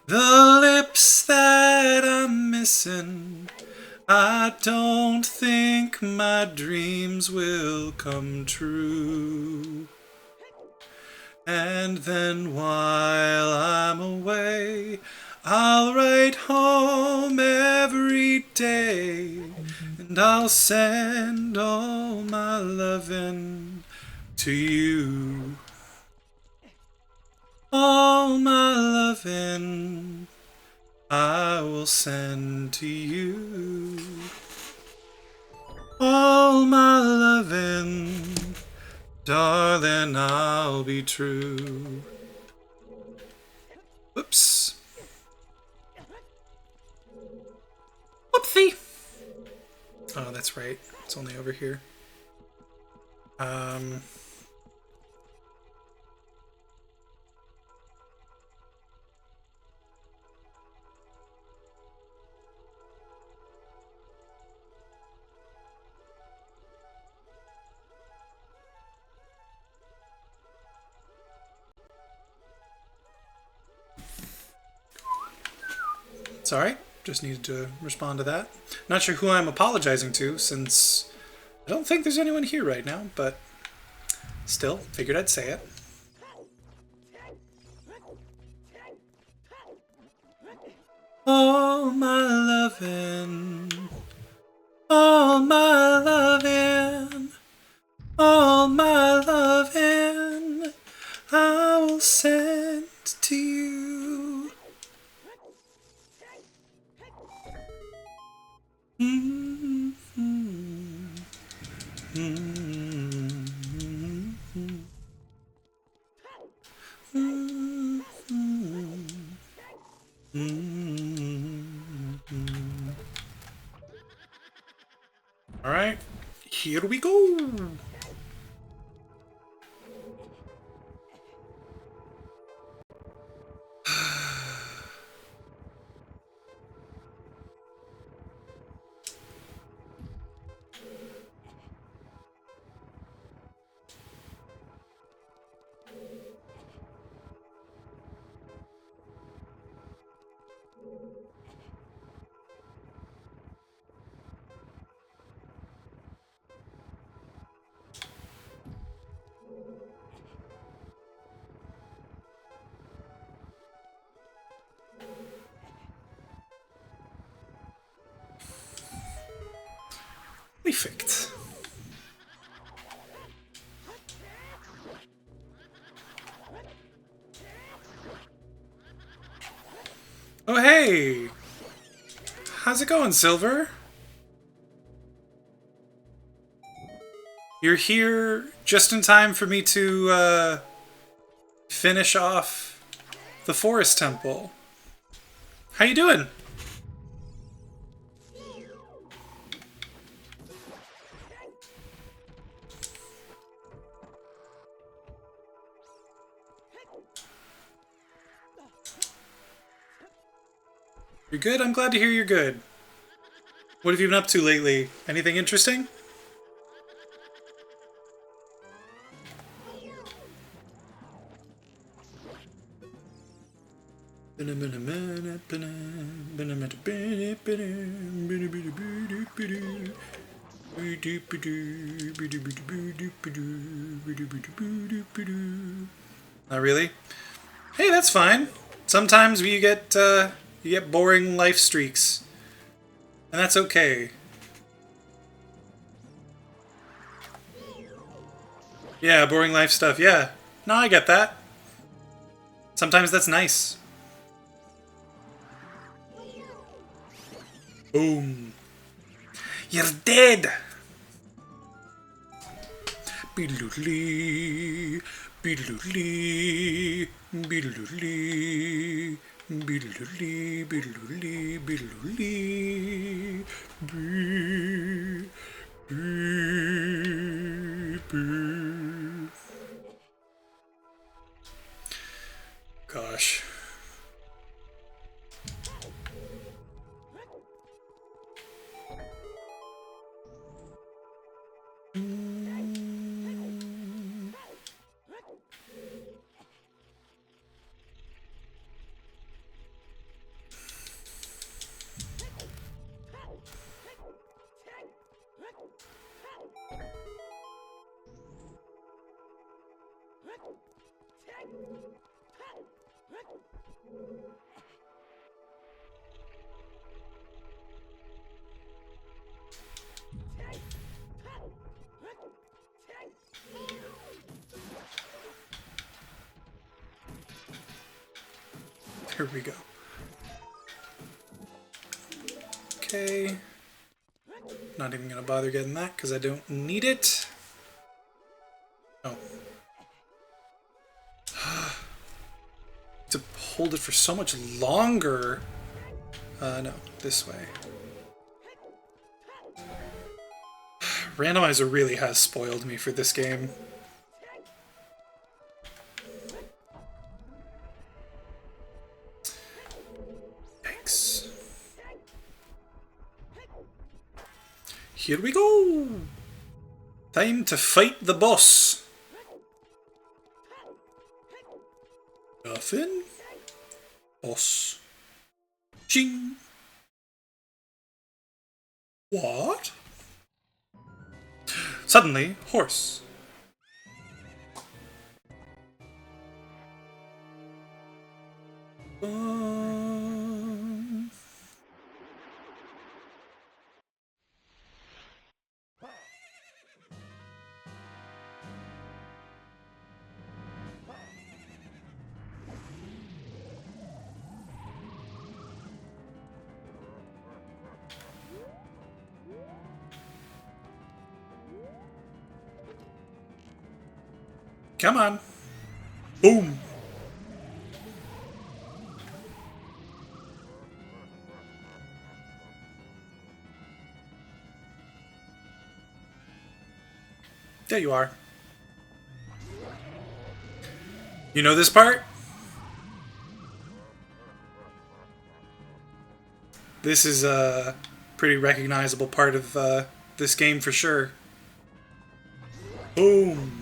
the lips that I'm missing. I don't think my dreams will come true. And then while I'm away, I'll write home every day, and I'll send all my loving to you. All my loving I will send to you. All my loving, darling, I'll be true. Whoops. Whoopsie. Oh, that's right. It's only over here. Sorry, just needed to respond to that. Not sure who I'm apologizing to, since I don't think there's anyone here right now, but still, figured I'd say it. All my lovin', all my lovin', all my lovin'. All right, here we go. Perfect. Oh, hey! How's it going, Silver? You're here just in time for me to, finish off the Forest Temple. How you doing? You're good? I'm glad to hear you're good. What have you been up to lately? Anything interesting? Not really? Hey, that's fine. Sometimes you get boring life streaks. And that's okay. Yeah, boring life stuff, yeah. No, I get that. Sometimes that's nice. Boom. You're dead! Beedle-doodly, beedle-doodly, beedle-doodly, beedle-doodly, beedle-doodly, beedle-doodly, bee, bee, bee. Gosh. Here we go. Okay. Not even gonna bother getting that because I don't need it. Oh. To hold it for so much longer. No, this way. Randomizer really has spoiled me for this game. Thanks. Here we go! Time to fight the boss. Nothing. Boss. Ching. What? Suddenly, horse. Come on. Boom. There you are. You know this part? This is a pretty recognizable part of this game for sure. Boom.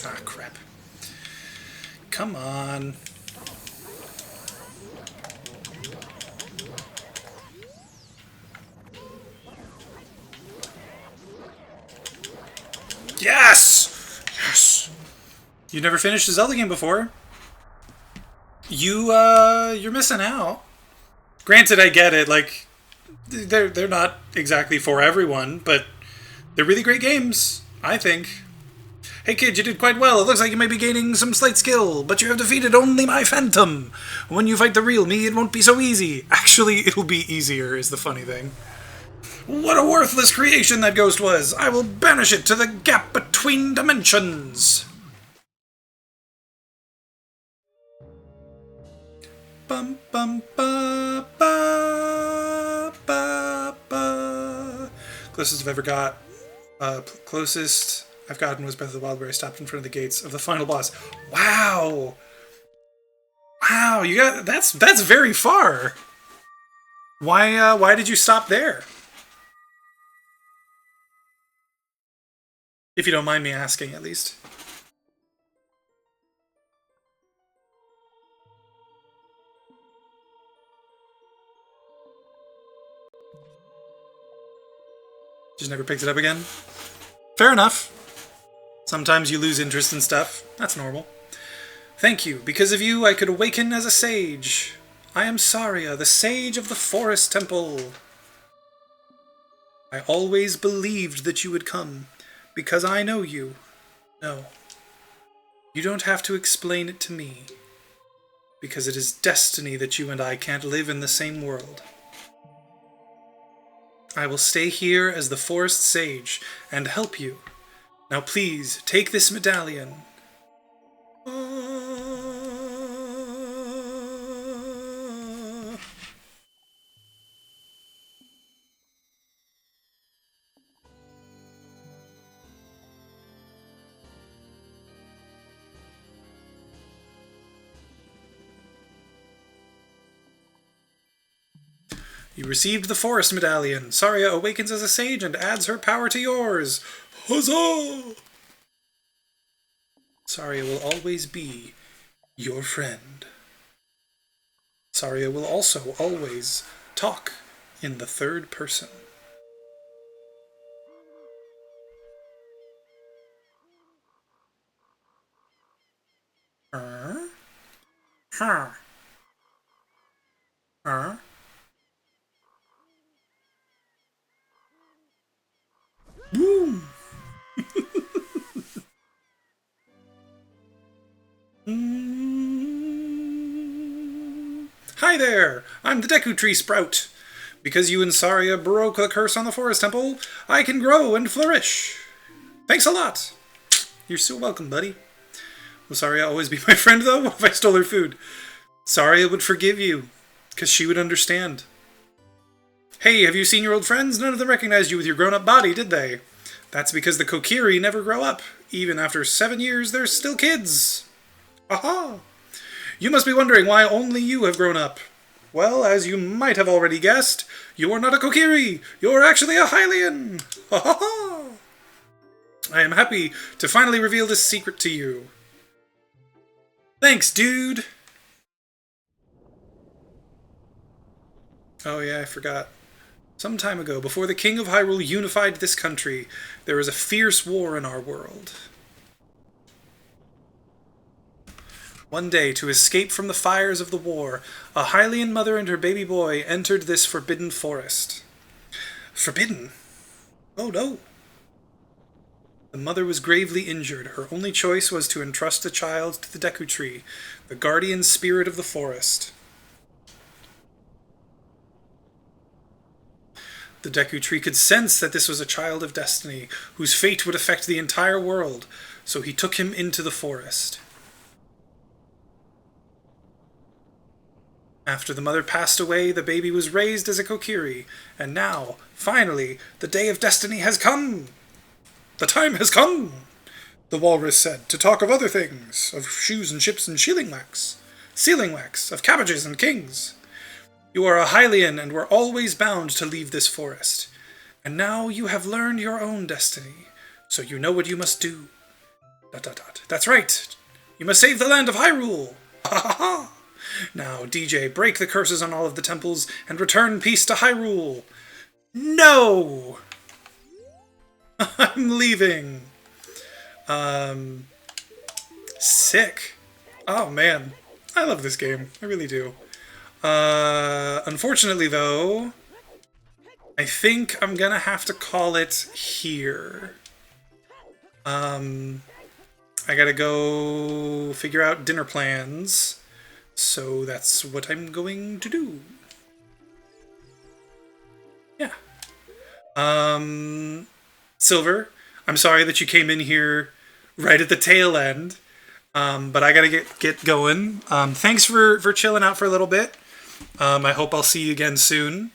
Ah, crap. Come on. Yes! Yes! You never finished a Zelda game before. You're missing out. Granted, I get it, like, they're not exactly for everyone, but they're really great games, I think. Hey kid, you did quite well. It looks like you may be gaining some slight skill, but you have defeated only my phantom. When you fight the real me, it won't be so easy. Actually, it'll be easier, is the funny thing. What a worthless creation that ghost was! I will banish it to the gap between dimensions! Bum bum ba ba ba ba. Closest I've ever got. Closest I've gotten was Breath of the Wild, where I stopped in front of the gates of the final boss. Wow! Wow, you got that's very far. Why did you stop there? If you don't mind me asking, at least. Just never picked it up again? Fair enough. Sometimes you lose interest in stuff. That's normal. Thank you. Because of you, I could awaken as a sage. I am Saria, the sage of the Forest Temple. I always believed that you would come, because I know you. No. You don't have to explain it to me, because it is destiny that you and I can't live in the same world. I will stay here as the Forest Sage and help you. Now please, take this medallion. You received the Forest Medallion. Saria awakens as a sage and adds her power to yours. Huzzah! Saria will always be your friend. Saria will also always talk in the third person. Huh? Boom! Hi there! I'm the Deku Tree Sprout. Because you and Saria broke the curse on the Forest Temple, I can grow and flourish. Thanks a lot! You're so welcome, buddy. Will Saria always be my friend, though? What if I stole her food? Saria would forgive you, because she would understand. Hey, have you seen your old friends? None of them recognized you with your grown-up body, did they? That's because the Kokiri never grow up. Even after 7 years, they're still kids. Aha! You must be wondering why only you have grown up. Well, as you might have already guessed, you are not a Kokiri. You're actually a Hylian. Ha ha ha! I am happy to finally reveal this secret to you. Thanks, dude! Oh yeah, I forgot. Some time ago, before the King of Hyrule unified this country, there was a fierce war in our world. One day, to escape from the fires of the war, a Hylian mother and her baby boy entered this forbidden forest. Forbidden? Oh no. The mother was gravely injured. Her only choice was to entrust the child to the Deku Tree, the guardian spirit of the forest. The Deku Tree could sense that this was a child of destiny, whose fate would affect the entire world, so he took him into the forest. After the mother passed away, the baby was raised as a Kokiri, and now, finally, the day of destiny has come! The time has come! The walrus said, to talk of other things, of shoes and ships and sealing wax, of cabbages and kings. You are a Hylian and were always bound to leave this forest. And now you have learned your own destiny, so you know what you must do. ... That's right! You must save the land of Hyrule! Ha ha ha! Now, DJ, break the curses on all of the temples and return peace to Hyrule! No! I'm leaving. Sick. Oh, man. I love this game. I really do. Unfortunately, though, I think I'm gonna have to call it here. I gotta go figure out dinner plans. So that's what I'm going to do. Yeah. Silver, I'm sorry that you came in here right at the tail end, but I gotta get going. Thanks for chilling out for a little bit. I hope I'll see you again soon.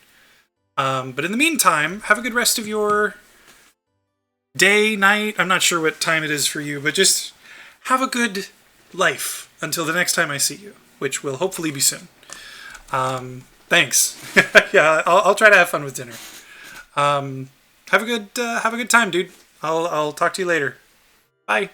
But in the meantime, have a good rest of your day, night. I'm not sure what time it is for you, but just have a good life until the next time I see you, which will hopefully be soon. Thanks. Yeah, I'll try to have fun with dinner. Have a good time, dude. I'll talk to you later. Bye.